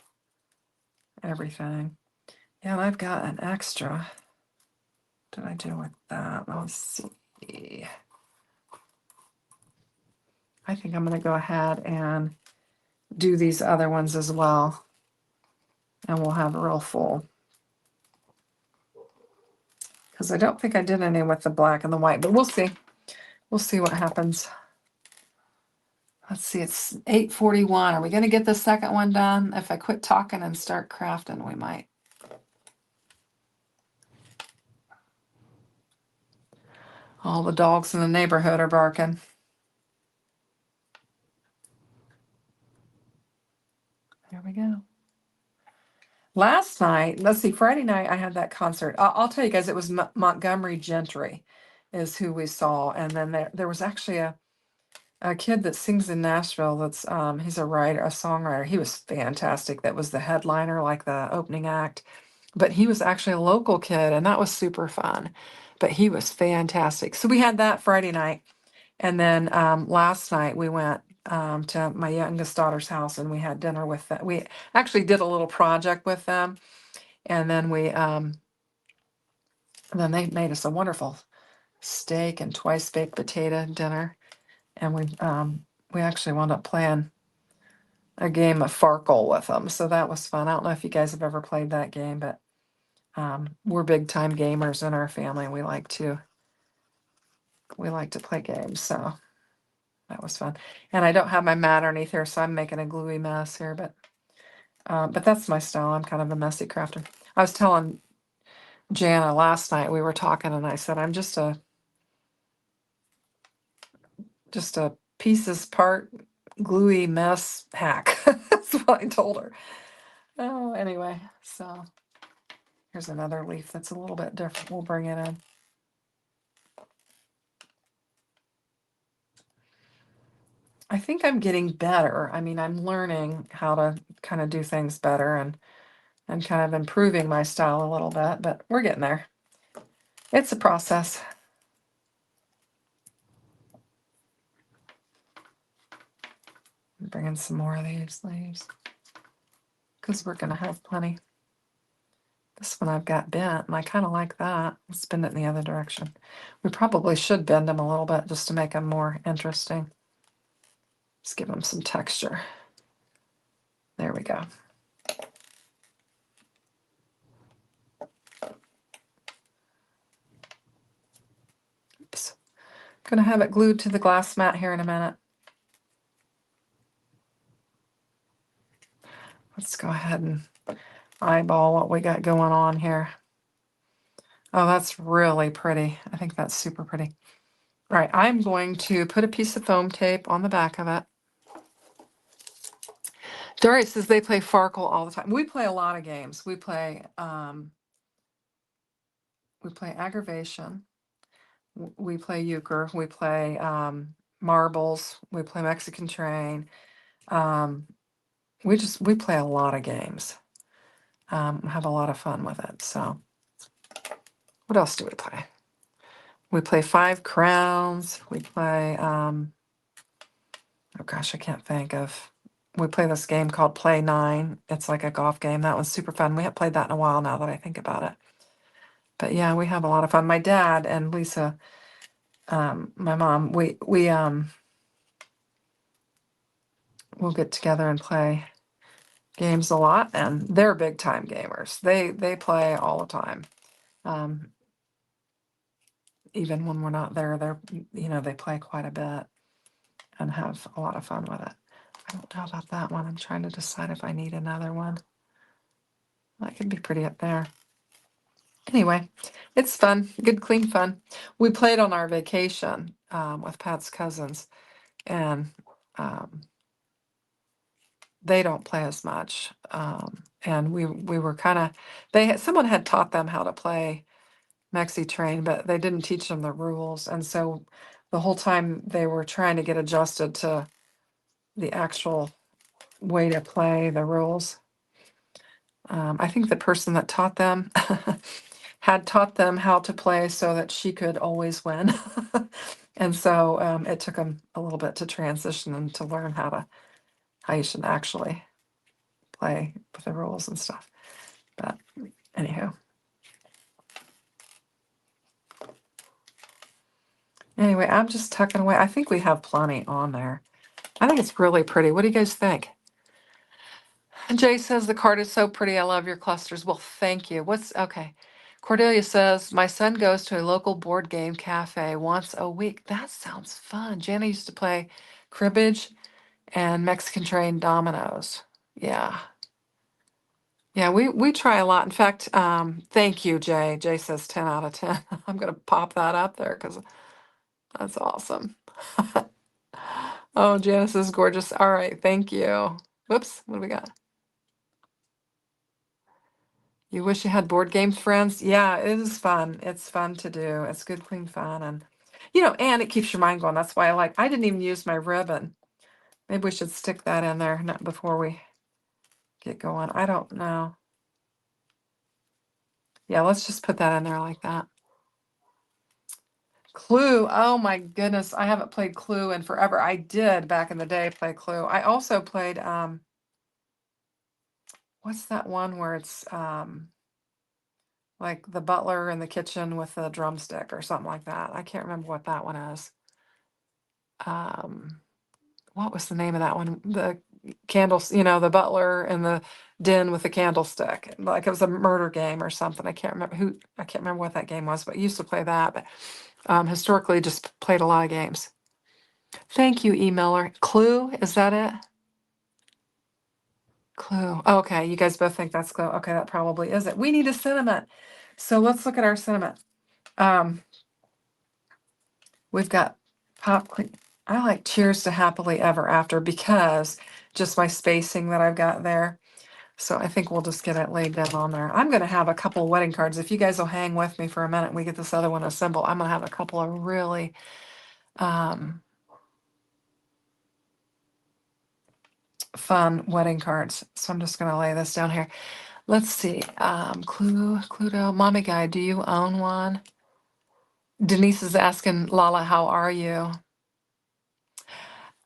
everything. Yeah, and I've got an extra. What did I do with that? Let's see. I think I'm going to go ahead and do these other ones as well. And we'll have a real full. Because I don't think I did any with the black and the white, but we'll see. We'll see what happens. Let's see, it's 8:41. Are we going to get the second one done? If I quit talking and start crafting, we might. All the dogs in the neighborhood are barking. There we go. Last night, let's see, Friday night, I had that concert. I'll tell you guys, it was Montgomery Gentry is who we saw. And then there was actually a kid that sings in Nashville. That's he's a writer, a songwriter. He was fantastic. That was the headliner, like the opening act. But he was actually a local kid, and that was super fun. But he was fantastic. So we had that Friday night. And then last night we went to my youngest daughter's house and we had dinner with them. We actually did a little project with them. And then then they made us a wonderful steak and twice baked potato dinner. And we actually wound up playing a game of Farkle with them. So that was fun. I don't know if you guys have ever played that game, but we're big time gamers in our family. We like to play games. So that was fun. And I don't have my mat underneath here, so I'm making a gluey mess here, but that's my style. I'm kind of a messy crafter. I was telling Jana last night, we were talking, and I said, I'm just a pieces part gluey mess hack. That's what I told her. Oh, anyway, so here's another leaf that's a little bit different. We'll bring it in. I think I'm getting better. I mean, I'm learning how to kind of do things better and kind of improving my style a little bit, but we're getting there. It's a process. Bring in some more of these leaves because we're going to have plenty. This one I've got bent, and I kind of like that. Let's bend it in the other direction. We probably should bend them a little bit just to make them more interesting. Just give them some texture. There we go. Oops. I'm going to have it glued to the glass mat here in a minute. Let's go ahead and eyeball what we got going on here. Oh, that's really pretty. I think that's super pretty. All right, I'm going to put a piece of foam tape on the back of it. Dory says they play Farkle all the time. We play a lot of games. We play aggravation. We play euchre. We play marbles. We play Mexican train. We play a lot of games. Have a lot of fun with it. So what else do we play? We play Five Crowns. We play oh gosh, I can't think of. We play this game called Play 9. It's like a golf game. That was super fun. We haven't played that in a while now that I think about it. But yeah, we have a lot of fun. My dad and Lisa, my mom, we we'll get together and play games a lot, and they're big time gamers. They play all the time. Even when we're not there, they play quite a bit and have a lot of fun with it. I don't know about that one. I'm trying to decide if I need another one. That could be pretty up there. Anyway, it's fun, good, clean fun. We played on our vacation with Pat's cousins, and they don't play as much. And we were kind of, someone had taught them how to play Mexi Train, but they didn't teach them the rules. And so the whole time they were trying to get adjusted to the actual way to play the rules. I think the person that taught them had taught them how to play so that she could always win. And so it took them a little bit to transition and to learn how you should actually play with the rules and stuff. But anyhow. Anyway, I'm just tucking away. I think we have plenty on there. I think it's really pretty. What do you guys think? And Jay says the card is so pretty. I love your clusters. Well, thank you. Okay? Cordelia says my son goes to a local board game cafe once a week. That sounds fun. Jana used to play cribbage and Mexican train dominoes. Yeah. Yeah, we try a lot. In fact, thank you, Jay. Jay says 10 out of 10. I'm going to pop that up there because that's awesome. Oh, Janice is gorgeous. All right, thank you. Whoops, what do we got? You wish you had board game friends? Yeah, it is fun. It's fun to do. It's good, clean fun. And, and it keeps your mind going. That's why I didn't even use my ribbon. Maybe we should stick that in there before we get going. I don't know. Yeah, let's just put that in there like that. Clue. Oh my goodness. I haven't played Clue in forever. I did back in the day play Clue. I also played, what's that one where it's like the butler in the kitchen with a drumstick or something like that. I can't remember what that one is. What was the name of that one? The candles, the butler in the den with the candlestick. Like it was a murder game or something. I can't remember what that game was, but I used to play that. But historically just played a lot of games. Thank you, E. Miller. Clue, is that it? Clue. Okay, you guys both think that's Clue. Okay, that probably is it. We need a sentiment. So let's look at our sentiment. We've got pop. I like Cheers to Happily Ever After because just my spacing that I've got there. So I think we'll just get it laid down on there. I'm going to have a couple of wedding cards. If you guys will hang with me for a minute and we get this other one assembled, I'm going to have a couple of really fun wedding cards. So I'm just going to lay this down here. Let's see. Cluedo, Mommy Guy, do you own one? Denise is asking, Lala, how are you?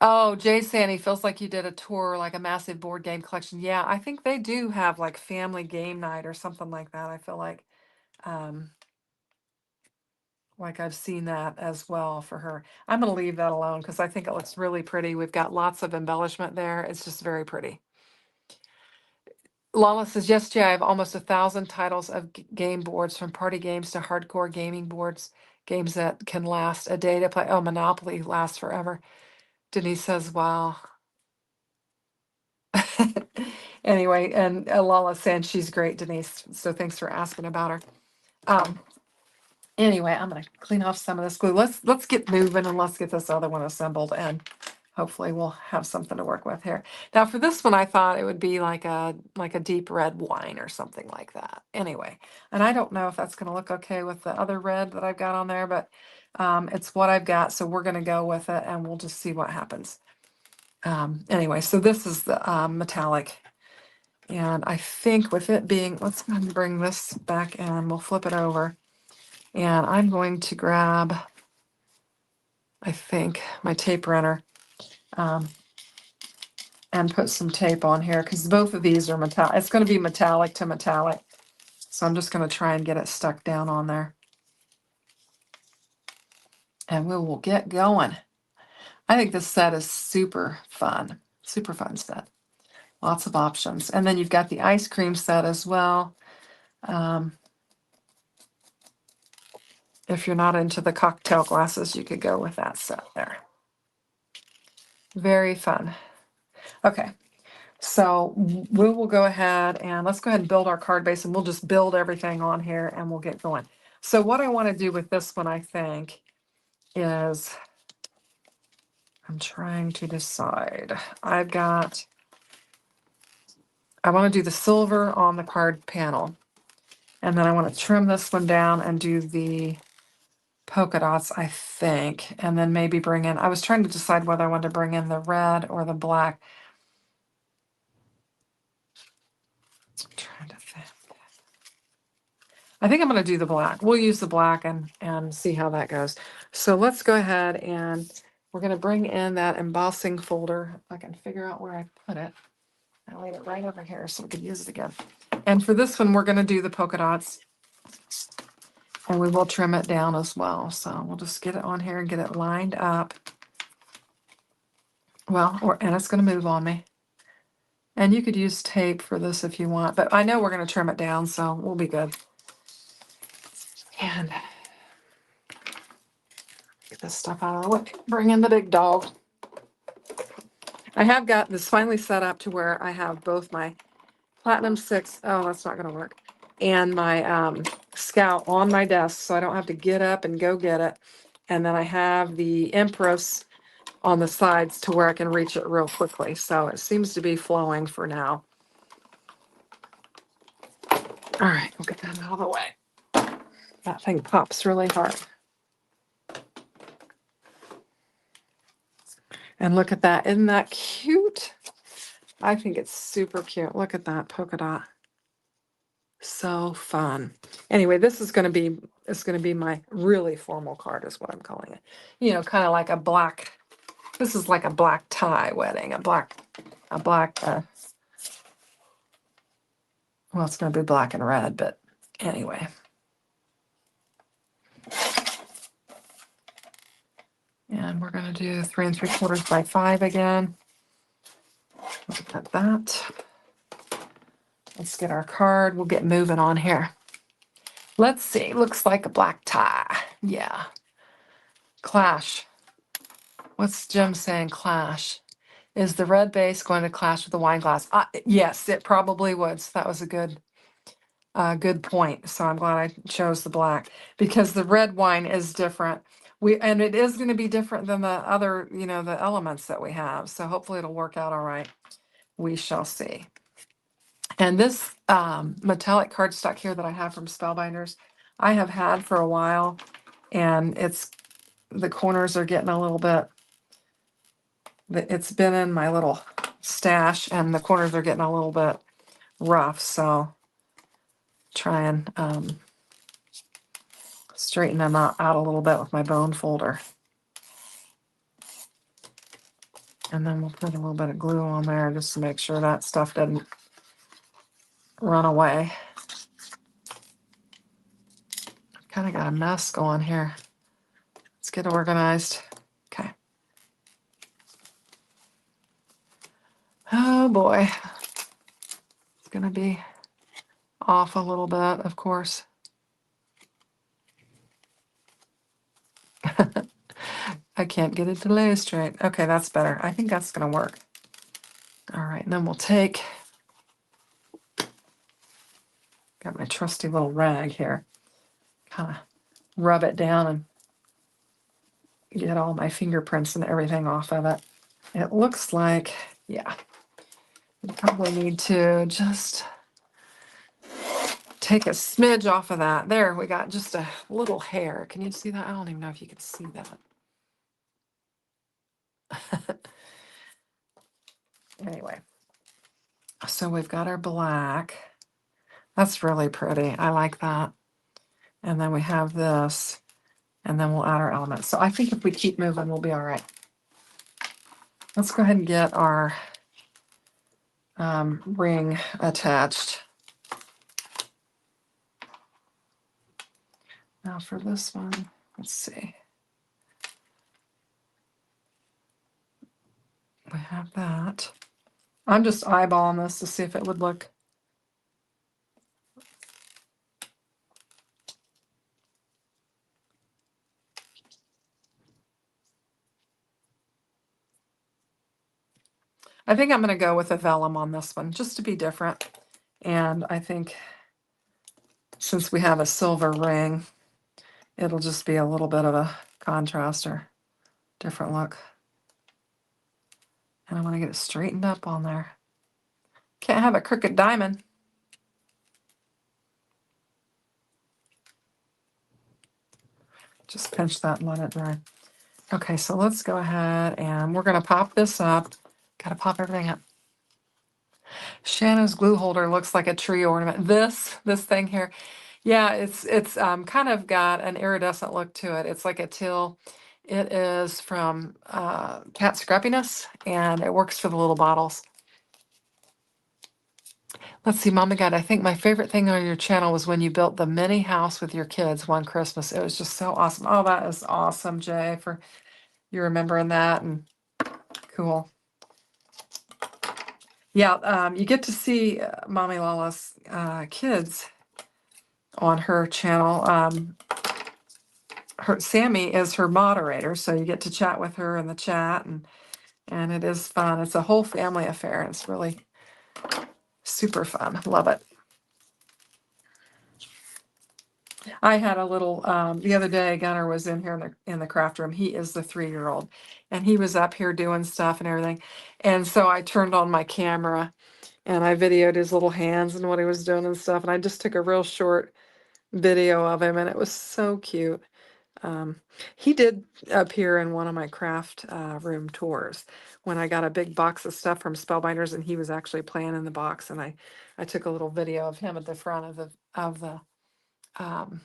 Oh, Jay Sandy feels like you did a tour, like a massive board game collection. Yeah, I think they do have like family game night or something like that. I feel like I've seen that as well for her. I'm going to leave that alone because I think it looks really pretty. We've got lots of embellishment there. It's just very pretty. Lala says, yes, Jay, I have almost 1,000 titles of game boards from party games to hardcore gaming boards, games that can last a day to play. Oh, Monopoly lasts forever. Denise says, wow. Anyway, and Lala saying she's great, Denise. So thanks for asking about her. Anyway, I'm gonna clean off some of this glue. Let's get moving and let's get this other one assembled, and hopefully we'll have something to work with here. Now for this one, I thought it would be like a deep red wine or something like that. Anyway, and I don't know if that's gonna look okay with the other red that I've got on there, but it's what I've got, so we're gonna go with it, and we'll just see what happens. Anyway, so this is the metallic. And I think with it being, let's go ahead and bring this back and we'll flip it over. And I'm going to grab, I think, my tape runner and put some tape on here because both of these are metallic. It's going to be metallic to metallic. So I'm just going to try and get it stuck down on there. And we will get going. I think this set is super fun. Super fun set. Lots of options. And then you've got the ice cream set as well. If you're not into the cocktail glasses, you could go with that set there. Very fun. Okay, so we will go ahead and let's go ahead and build our card base, and we'll just build everything on here and we'll get going. So what I want to do with this one, I think, is I'm trying to decide. I want to do the silver on the card panel. And then I want to trim this one down and do the polka dots, I think. And then maybe bring in, I was trying to decide whether I wanted to bring in the red or the black. I'm trying to think. I think I'm going to do the black. We'll use the black and see how that goes. So let's go ahead and we're going to bring in that embossing folder. If I can figure out where I put it. I laid it right over here so we could use it again. And for this one, we're going to do the polka dots. And we will trim it down as well. So we'll just get it on here and get it lined up. Well, and it's going to move on me. And you could use tape for this if you want. But I know we're going to trim it down, so we'll be good. And get this stuff out of the way. Bring in the big dog. I have got this finally set up to where I have both my Platinum 6, oh, that's not going to work, and my Scout on my desk, so I don't have to get up and go get it. And then I have the Empress on the sides to where I can reach it real quickly. So it seems to be flowing for now. All right, we'll get that out of the way. That thing pops really hard. And look at that. Isn't that cute? I think it's super cute. Look at that polka dot. So fun. Anyway, this is going to be my really formal card is what I'm calling it. You know, kind of like a black, this is like a black tie wedding, a black, well, it's going to be black and red, but anyway. And we're going to do 3 3/4 by 5 again. Look at that. Let's get our card. We'll get moving on here. Let's see. Looks like a black tie. Yeah. Clash. What's Jim saying? Clash. Is the red base going to clash with the wine glass? Yes, it probably would. So that was a good point. So I'm glad I chose the black because the red wine is different. And it is going to be different than the other, the elements that we have. So hopefully it'll work out all right. We shall see. And this metallic cardstock here that I have from Spellbinders, I have had for a while, and the corners are getting a little bit, it's been in my little stash, and the corners are getting a little bit rough, so try and straighten them out a little bit with my bone folder. And then we'll put a little bit of glue on there just to make sure that stuff doesn't run away. Kind of got a mess going here. Let's get organized. Okay. Oh boy. It's going to be off a little bit, of course. I can't get it to lay straight. Okay, that's better. I think that's going to work. All right, and then we'll got my trusty little rag here. Kind of rub it down and get all my fingerprints and everything off of it. It looks like, yeah, we probably need to just take a smidge off of that. There, we got just a little hair. Can you see that? I don't even know if you can see that. Anyway, so we've got our black. That's really pretty. I like that. And then we have this, and then we'll add our elements. So I think if we keep moving, we'll be all right. Let's go ahead and get our ring attached. Now for this one, let's see. We have that. I'm just eyeballing this to see if it would look. I think I'm going to go with a vellum on this one, just to be different. And I think since we have a silver ring, it'll just be a little bit of a contrast or different look. And I want to get it straightened up on there. Can't have a crooked diamond. Just pinch that and let it dry. Okay, so let's go ahead and we're going to pop this up. Got to pop everything up. Shanna's glue holder looks like a tree ornament. This thing here, yeah, it's kind of got an iridescent look to it. It's like a teal. It is from Cat Scrappiness, and it works for the little bottles. Let's see, Mama God, I think my favorite thing on your channel was when you built the mini house with your kids one Christmas. It was just so awesome. Oh, that is awesome, Jay, for you remembering that, and cool. Yeah, you get to see Mommy Lala's kids on her channel. Sammy is her moderator, so you get to chat with her in the chat, and it is fun. It's a whole family affair. It's really super fun. Love it. I had a little the other day. Gunnar was in here in the craft room. He is the 3-year-old, and he was up here doing stuff and everything. And so I turned on my camera and I videoed his little hands and what he was doing and stuff. And I just took a real short video of him, and it was so cute. He did appear in one of my craft room tours when I got a big box of stuff from Spellbinders, and he was actually playing in the box. And I took a little video of him at the front um,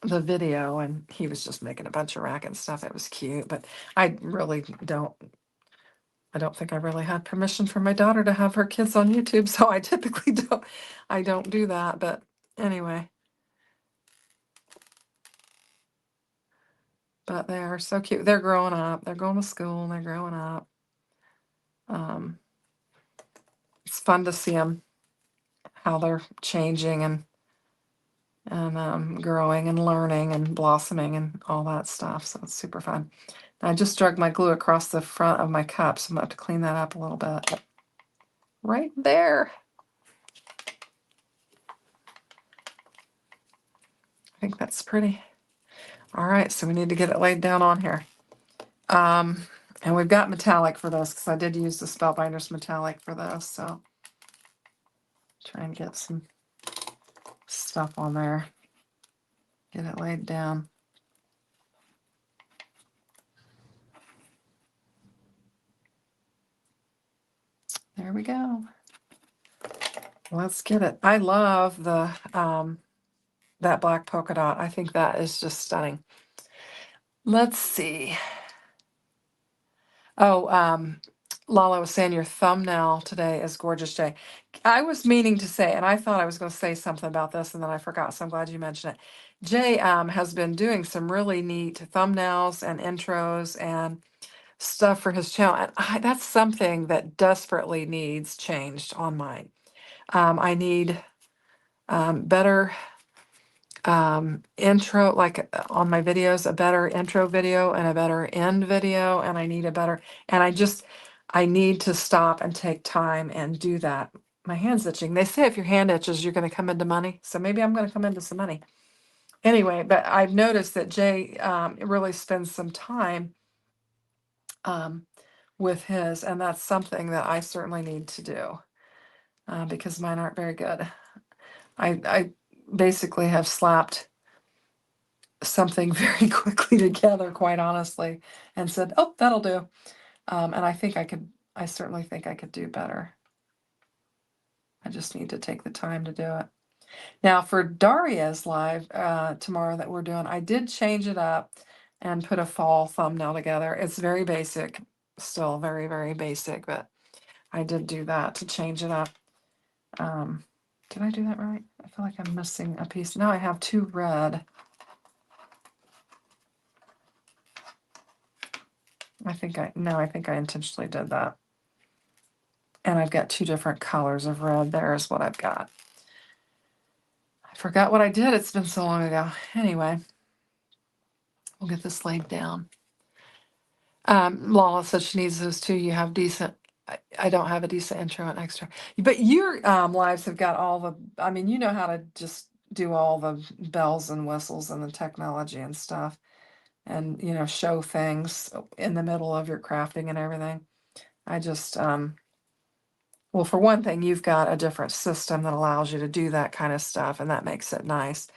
the video, and he was just making a bunch of racket and stuff. It was cute, but I really don't. I don't think I really had permission from my daughter to have her kids on YouTube, so I typically don't. I don't do that. But anyway. But they are so cute. They're growing up. They're going to school and they're growing up. It's fun to see them, how they're changing and growing and learning and blossoming and all that stuff. So it's super fun. I just dragged my glue across the front of my cup, so I'm going to have to clean that up a little bit. Right there. I think that's pretty. All right, so we need to get it laid down on here. And we've got metallic for this because I did use the Spellbinders metallic for this. So try and get some stuff on there. Get it laid down. There we go. Let's get it. I love the that black polka dot. I think that is just stunning. Let's see. Oh, Lala was saying your thumbnail today is gorgeous, Jay. I was meaning to say, and I thought I was going to say something about this, and then I forgot, so I'm glad you mentioned it. Jay has been doing some really neat thumbnails and intros and stuff for his channel, and that's something that desperately needs changed on mine. I need better intro, like on my videos, a better intro video and a better end video, and I need to stop and take time and do that. My hand's itching. They say if your hand itches, you're going to come into money. So maybe I'm going to come into some money. Anyway, but I've noticed that Jay really spends some time with his, and that's something that I certainly need to do because mine aren't very good. I basically have slapped something very quickly together, quite honestly, and said, "Oh, that'll do." And I certainly think I could do better. I just need to take the time to do it. Now, for Daria's live tomorrow that we're doing, I did change it up and put a fall thumbnail together. It's very basic, still very, very basic, but I did do that to change it up. Did I do that right? I feel like I'm missing a piece. Now I have two red. No, I think I intentionally did that. And I've got 2 different colors of red. There's what I've got. I forgot what I did. It's been so long ago. Anyway, we'll get this laid down. Lala says she needs those too. You have decent. I don't have a decent intro and extra. But your lives have got all the. I mean, you know how to just do all the bells and whistles and the technology and stuff, and show things in the middle of your crafting and everything. I just well, for one thing, you've got a different system that allows you to do that kind of stuff, and that makes it nice.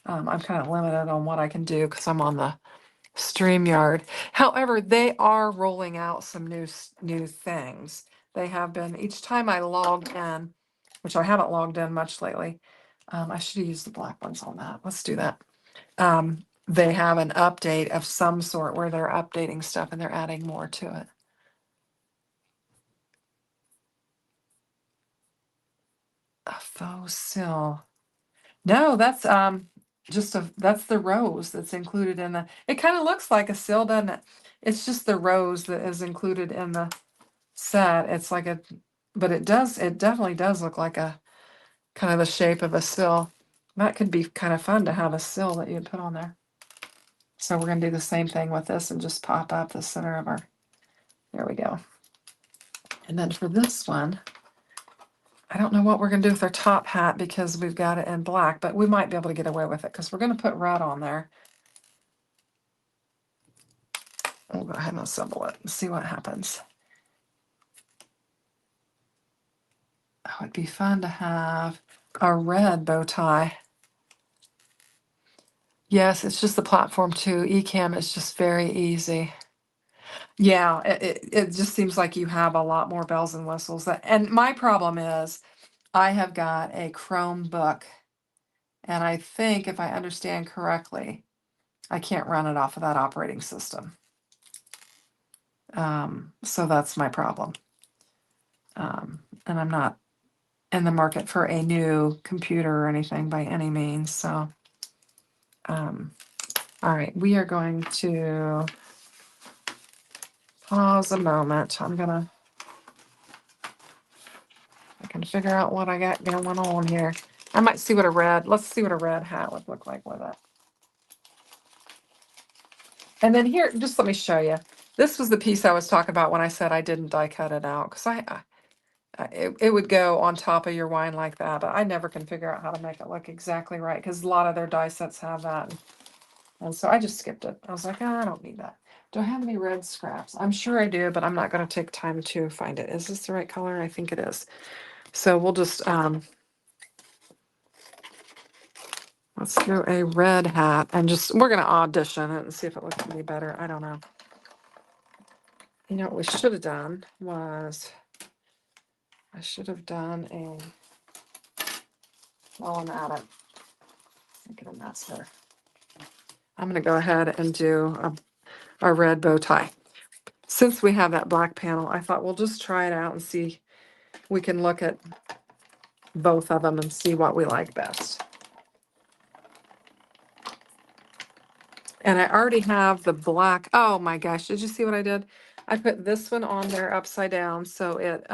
I'm kind of limited on what I can do because I'm on the StreamYard. However, they are rolling out some new things. They have been each time I logged in, which I haven't logged in much lately. I should use the black ones on that. Let's do that. They have an update of some sort where they're updating stuff and they're adding more to it. A faux sill. No, that's that's the rose that's included in the. It kind of looks like a sill, doesn't it? It's just the rose that is included in the set. It's like but it definitely does look like a kind of the shape of a sill. That could be kind of fun to have a sill that you put on there. So we're gonna do the same thing with this and just pop up the center of our. There we go. And then for this one, I don't know what we're gonna do with our top hat because we've got it in black, but we might be able to get away with it because we're gonna put red on there. We'll go ahead and assemble it and see what happens. Oh, it'd be fun to have a red bow tie. Yes, it's just the platform too. Ecamm is just very easy. Yeah, it just seems like you have a lot more bells and whistles. And my problem is I have got a Chromebook, and I think if I understand correctly, I can't run it off of that operating system. So that's my problem. And I'm not in the market for a new computer or anything by any means. So, all right, we are going to pause a moment. I can figure out what I got going on here. I might see let's see what a red hat would look like with it. And then here, just let me show you. This was the piece I was talking about when I said I didn't die cut it out because it would go on top of your wine like that, but I never can figure out how to make it look exactly right because a lot of their die sets have that. And so I just skipped it. I was like, I don't need that. Do I have any red scraps? I'm sure I do, but I'm not going to take time to find it. Is this the right color? I think it is. So we'll just, let's do a red hat and we're going to audition it and see if it looks any better. I don't know. You know what we should have done was, I should have done while I'm at it, making a mess here. I'm going to go ahead and do a red bow tie. Since we have that black panel, I thought we'll just try it out and see. We can look at both of them and see what we like best. And I already have the black. Oh my gosh, did you see what I did? I put this one on there upside down so it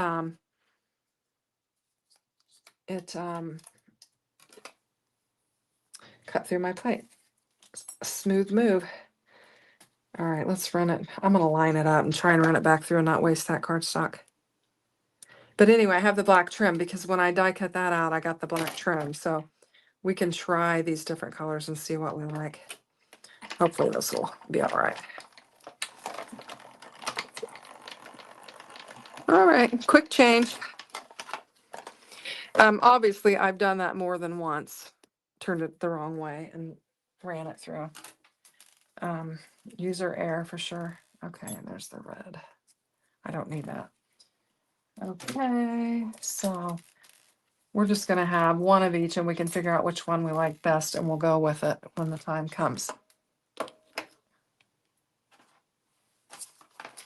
cut through my plate. A smooth move. All right, let's run it. I'm going to line it up and try and run it back through and not waste that cardstock. But anyway, I have the black trim because when I die cut that out, I got the black trim. So we can try these different colors and see what we like. Hopefully this will be all right. All right, quick change. Obviously, I've done that more than once. Turned it the wrong way and ran it through. User error for sure. Okay, and there's the red. I don't need that. Okay, so we're just going to have one of each and we can figure out which one we like best and we'll go with it when the time comes.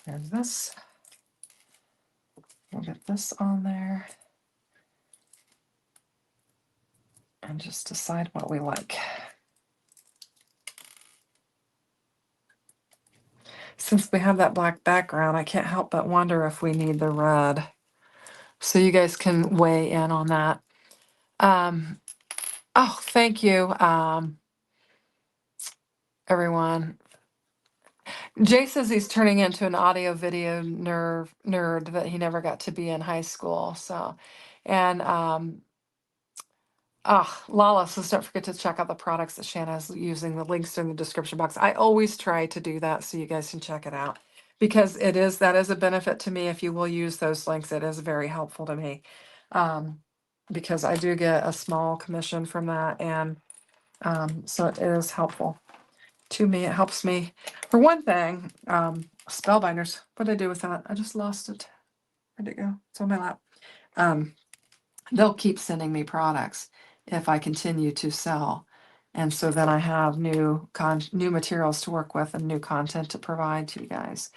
There's this. We'll get this on there. And just decide what we like. since we have that black background, I can't help but wonder if we need the red. So you guys can weigh in on that. Oh, thank you, everyone. Jay says he's turning into an audio video nerd that he never got to be in high school. So, and Lala says don't forget to check out the products that Shanna's using. The links in the description box. I always try to do that so you guys can check it out because that is a benefit to me. If you will use those links, it is very helpful to me because I do get a small commission from that, and so it is helpful to me. It helps me. For one thing, Spellbinders. What did I do with that? I just lost it. Where'd it go? It's on my lap. They'll keep sending me products if I continue to sell. And so then I have new materials to work with and new content to provide to you guys.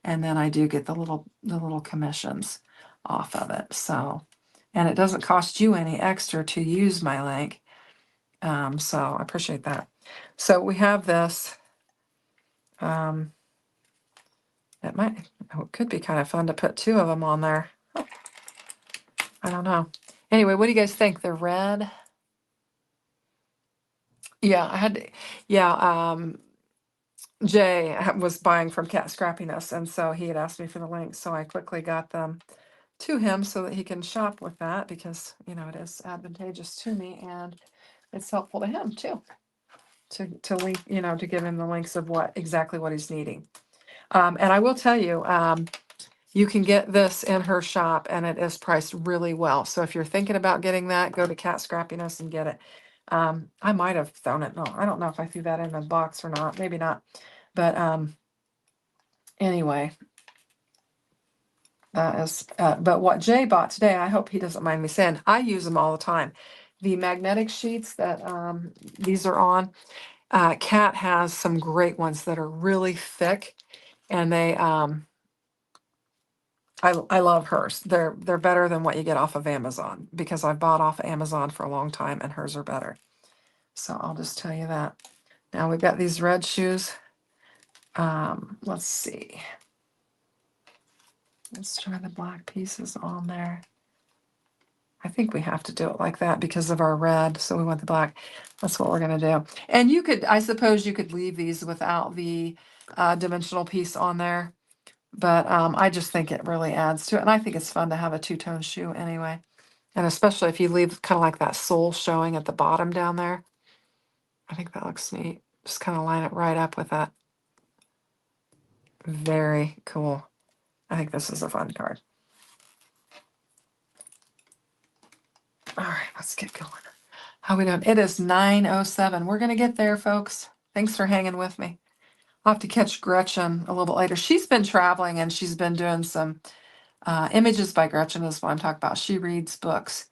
And then I do get the little commissions off of it. So, and it doesn't cost you any extra to use my link. So I appreciate that. So we have this. It could be kind of fun to put two of them on there. I don't know. Anyway, what do you guys think? They're red. Yeah, Jay was buying from Cat Scrappiness, and so he had asked me for the link, so I quickly got them to him so that he can shop with that because, it is advantageous to me and it's helpful to him too. To link, to give him the links of exactly what he's needing. And I will tell you, you can get this in her shop and it is priced really well. So if you're thinking about getting that, go to Cat Scrappiness and get it. I might have thrown it. No, I don't know if I threw that in the box or not. Maybe not. But anyway, that is. But what Jay bought today, I hope he doesn't mind me saying, I use them all the time. The magnetic sheets that these are on. Cat has some great ones that are really thick, and they I love hers. They're better than what you get off of Amazon because I've bought off Amazon for a long time and hers are better. So I'll just tell you that. Now we've got these red shoes. Let's see. Let's try the black pieces on there. I think we have to do it like that because of our red. So we want the black. That's what we're going to do. And I suppose you could leave these without the dimensional piece on there. But I just think it really adds to it. And I think it's fun to have a two-tone shoe anyway. And especially if you leave kind of like that sole showing at the bottom down there. I think that looks neat. Just kind of line it right up with that. Very cool. I think this is a fun card. All right, let's get going. How we doing? It is 9:07. We're going to get there, folks. Thanks for hanging with me. I'll have to catch Gretchen a little bit later. She's been traveling and she's been doing some images by Gretchen is what I'm talking about. She reads books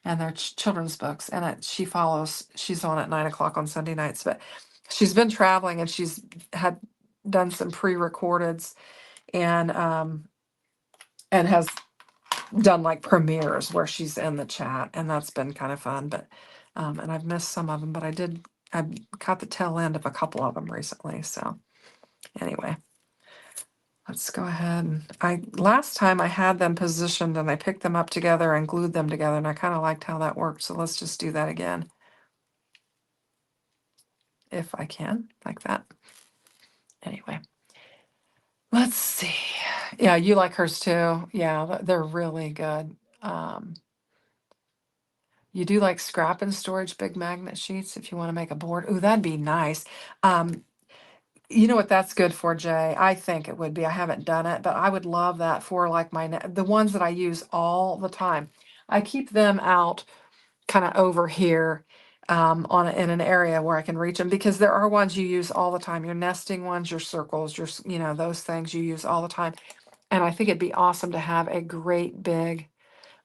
and they're children's books, and she's on at 9 o'clock on Sunday nights, but she's been traveling and she's had done some pre-recordeds and has done like premieres where she's in the chat, and that's been kind of fun. But and I've missed some of them, but I caught the tail end of a couple of them recently. So anyway, let's go ahead. Last time I had them positioned and I picked them up together and glued them together, and I kind of liked how that worked. So let's just do that again. If I can, like that. Anyway, let's see. Yeah, you like hers too. Yeah, they're really good. You do like scrap and storage big magnet sheets if you want to make a board. Ooh, that'd be nice. You know what that's good for, Jay? I think it would be. I haven't done it, but I would love that for like the ones that I use all the time. I keep them out kind of over here in an area where I can reach them because there are ones you use all the time. Your nesting ones, your circles, those things you use all the time. And I think it'd be awesome to have a great big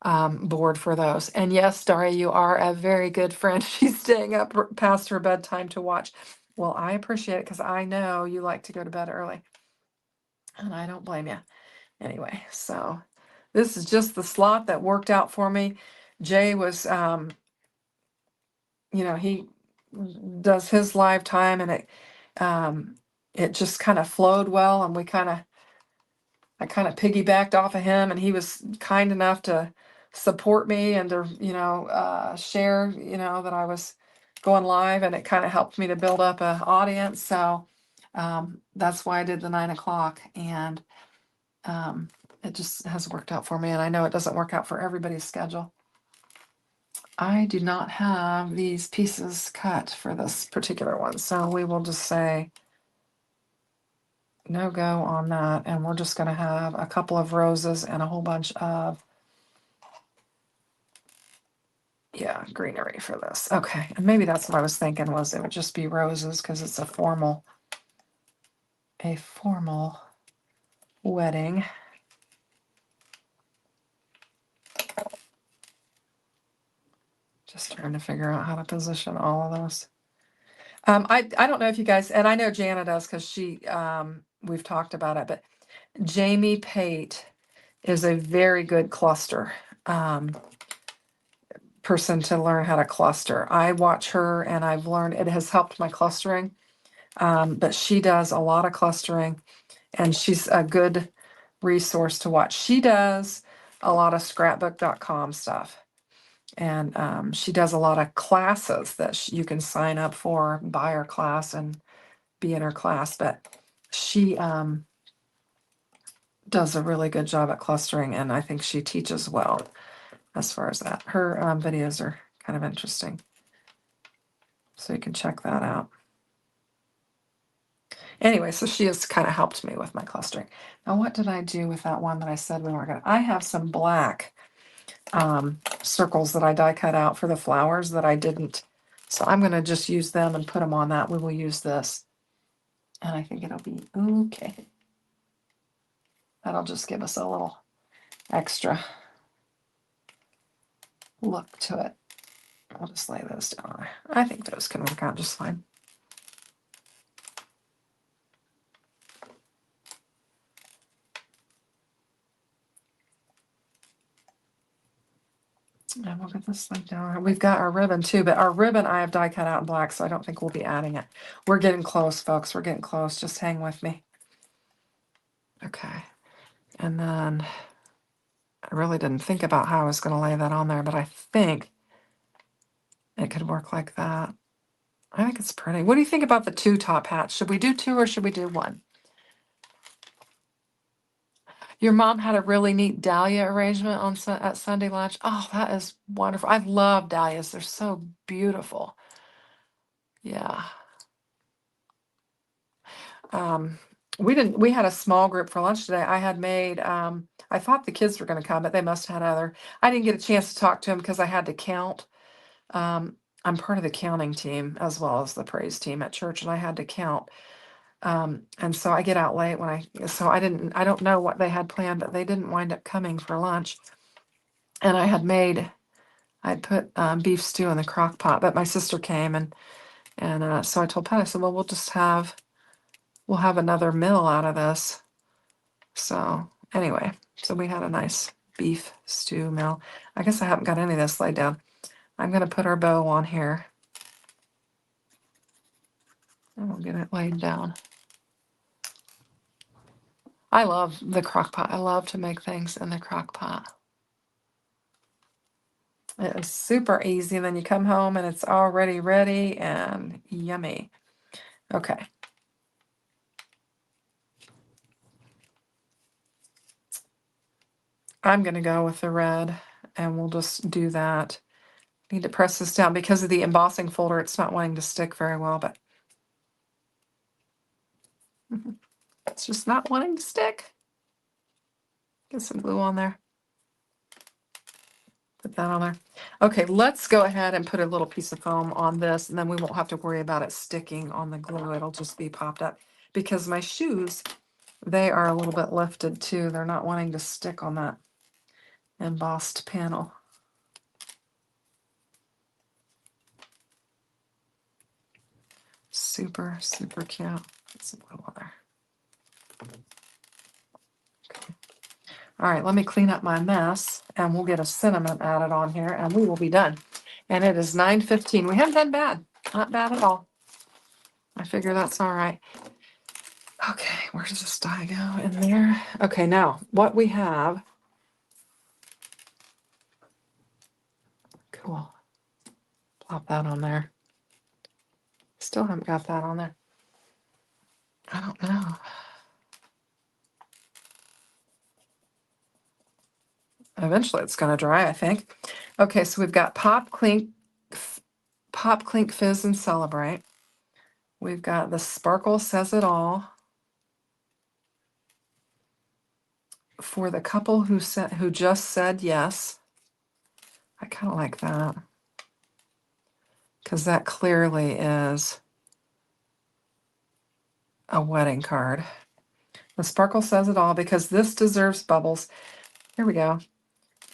board for those. And yes, Daria, you are a very good friend. She's staying up past her bedtime to watch. Well, I appreciate it because I know you like to go to bed early. And I don't blame you. Anyway, so this is just the slot that worked out for me. Jay was, he does his live time, and it just kind of flowed well, and I kind of piggybacked off of him, and he was kind enough to support me and to, share, that I was going live, and it kind of helped me to build up an audience. So that's why I did the 9 o'clock, and it just has worked out for me. And I know it doesn't work out for everybody's schedule. I do not have these pieces cut for this particular one, so we will just say no go on that, and we're just going to have a couple of roses and a whole bunch of greenery for this. Okay, and maybe that's what I was thinking, was it would just be roses because it's a formal wedding. Just trying to figure out how to position all of those. I don't know if you guys, and I know Jana does because she we've talked about it, but Jamie Pate is a very good cluster person to learn how to cluster. I watch her, and I've learned it has helped my clustering. But she does a lot of clustering, and she's a good resource to watch. She does a lot of scrapbook.com stuff, and she does a lot of classes that you can sign up for, buy her class and be in her class. But she does a really good job at clustering, and I think she teaches well as far as that. Her videos are kind of interesting, so you can check that out. Anyway, so she has kind of helped me with my clustering. Now, what did I do with that one that I said we weren't going to? I have some black circles that I die cut out for the flowers that I didn't. So I'm going to just use them and put them on that. We will use this. And I think it'll be okay. That'll just give us a little extra look to it. I'll just lay those down. I think those can work out just fine. And we'll get this laid down. We've got our ribbon too, but our ribbon I have die cut out in black, so I don't think we'll be adding it. We're getting close, folks. We're getting close. Just hang with me. Okay. And then I really didn't think about how I was going to lay that on there, but I think it could work like that. I think it's pretty. What do you think about the 2 top hats? Should we do 2 or should we do 1? Your mom had a really neat dahlia arrangement on at Sunday lunch. Oh, that is wonderful. I love dahlias. They're so beautiful. Yeah. We had a small group for lunch today. I had made, I thought the kids were going to come, but they must have had I didn't get a chance to talk to them because I had to count. I'm part of the counting team as well as the praise team at church, and I had to count. And so I get out late I don't know what they had planned, but they didn't wind up coming for lunch. And I'd put beef stew in the crock pot, but my sister came, and so I told Pat, I said, well, we'll have another meal out of this. So anyway, so we had a nice beef stew meal. I guess I haven't got any of this laid down. I'm going to put our bow on here. And we'll get it laid down. I love the crock pot. I love to make things in the crock pot. It is super easy. And then you come home and it's already ready and yummy. Okay. I'm going to go with the red, and we'll just do that. Need to press this down because of the embossing folder. It's not wanting to stick very well, but it's just not wanting to stick. Get some glue on there. Put that on there. Okay, let's go ahead and put a little piece of foam on this, and then we won't have to worry about it sticking on the glue. It'll just be popped up because my shoes, they are a little bit lifted too. They're not wanting to stick on that embossed panel. Super, super cute. Put some glue on there. Okay. All right, let me clean up my mess, and we'll get a cinnamon added on here, and we will be done. And it is 9:15. We haven't done bad. Not bad at all. I figure that's all right. Okay, where does this dye go? In there. Okay, now what we have. Cool. Plop that on there. Still haven't got that on there. I don't know. Eventually it's going to dry, I think. Okay, so we've got Pop, Clink, Fizz, and Celebrate. We've got the Sparkle Says It All. For the couple who just said yes. I kind of like that. Because that clearly is a wedding card. The Sparkle Says It All, because this deserves bubbles. Here we go.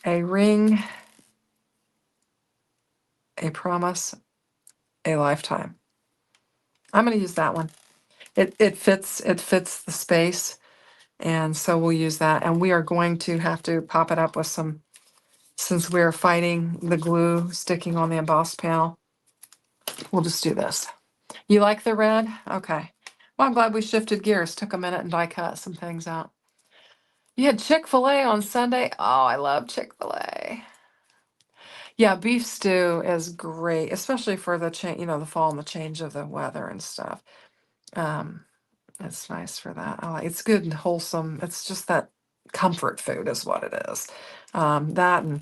A ring, a promise, a lifetime. I'm going to use that one. It fits the space, and so we'll use that. And we are going to have to pop it up with some, since we're fighting the glue sticking on the embossed panel, we'll just do this. You like the red? Okay. Well, I'm glad we shifted gears. Took a minute and die cut some things out. You had Chick-fil-A on Sunday. Oh, I love Chick-fil-A. Yeah, beef stew is great, especially for the the fall and the change of the weather and stuff. It's nice for that. It's good and wholesome. It's just that comfort food is what it is. That and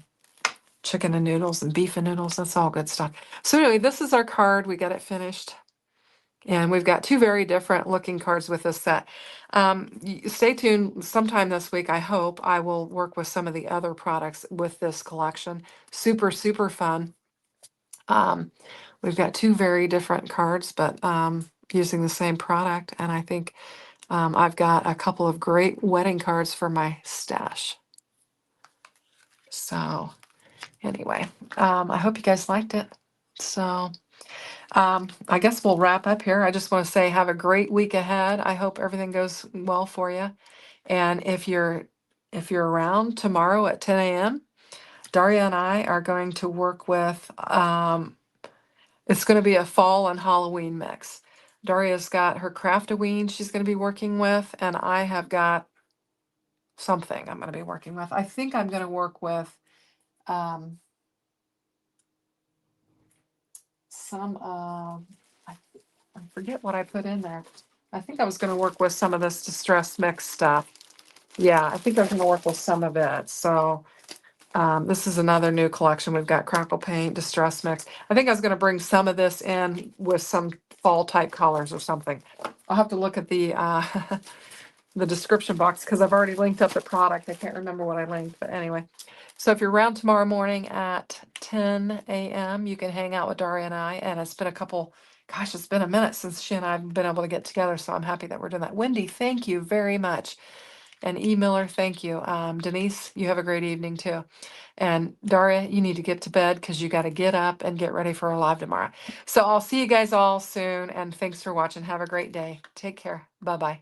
chicken and noodles and beef and noodles, that's all good stuff. So anyway, this is our card. We got it finished. And we've got two very different looking cards with this set. Stay tuned. Sometime this week, I hope, I will work with some of the other products with this collection. Super, super fun. We've got two very different cards, but using the same product. And I think I've got a couple of great wedding cards for my stash. So anyway, I hope you guys liked it. So I guess we'll wrap up here. I just want to say have a great week ahead. I hope everything goes well for you. And if you're around tomorrow at 10 a.m., Daria and I are going to work with it's going to be a fall and Halloween mix. Daria's got her Craftoween she's going to be working with, and I have got something I'm going to be working with. I think I'm going to work with some I forget what I put in there. I think I was going to work with some of this distress mix stuff. Yeah, I think I'm going to work with some of it. So this is another new collection. We've got Crackle Paint, Distress Mix. I think I was going to bring some of this in with some fall type colors or something. I'll have to look at the the description box because I've already linked up the product. I can't remember what I linked, but anyway. So if you're around tomorrow morning at 10 a.m., you can hang out with Daria and I. And it's been it's been a minute since she and I have been able to get together. So I'm happy that we're doing that. Wendy, thank you very much. And E. Miller, thank you. Denise, you have a great evening too. And Daria, you need to get to bed because you got to get up and get ready for our live tomorrow. So I'll see you guys all soon. And thanks for watching. Have a great day. Take care. Bye-bye.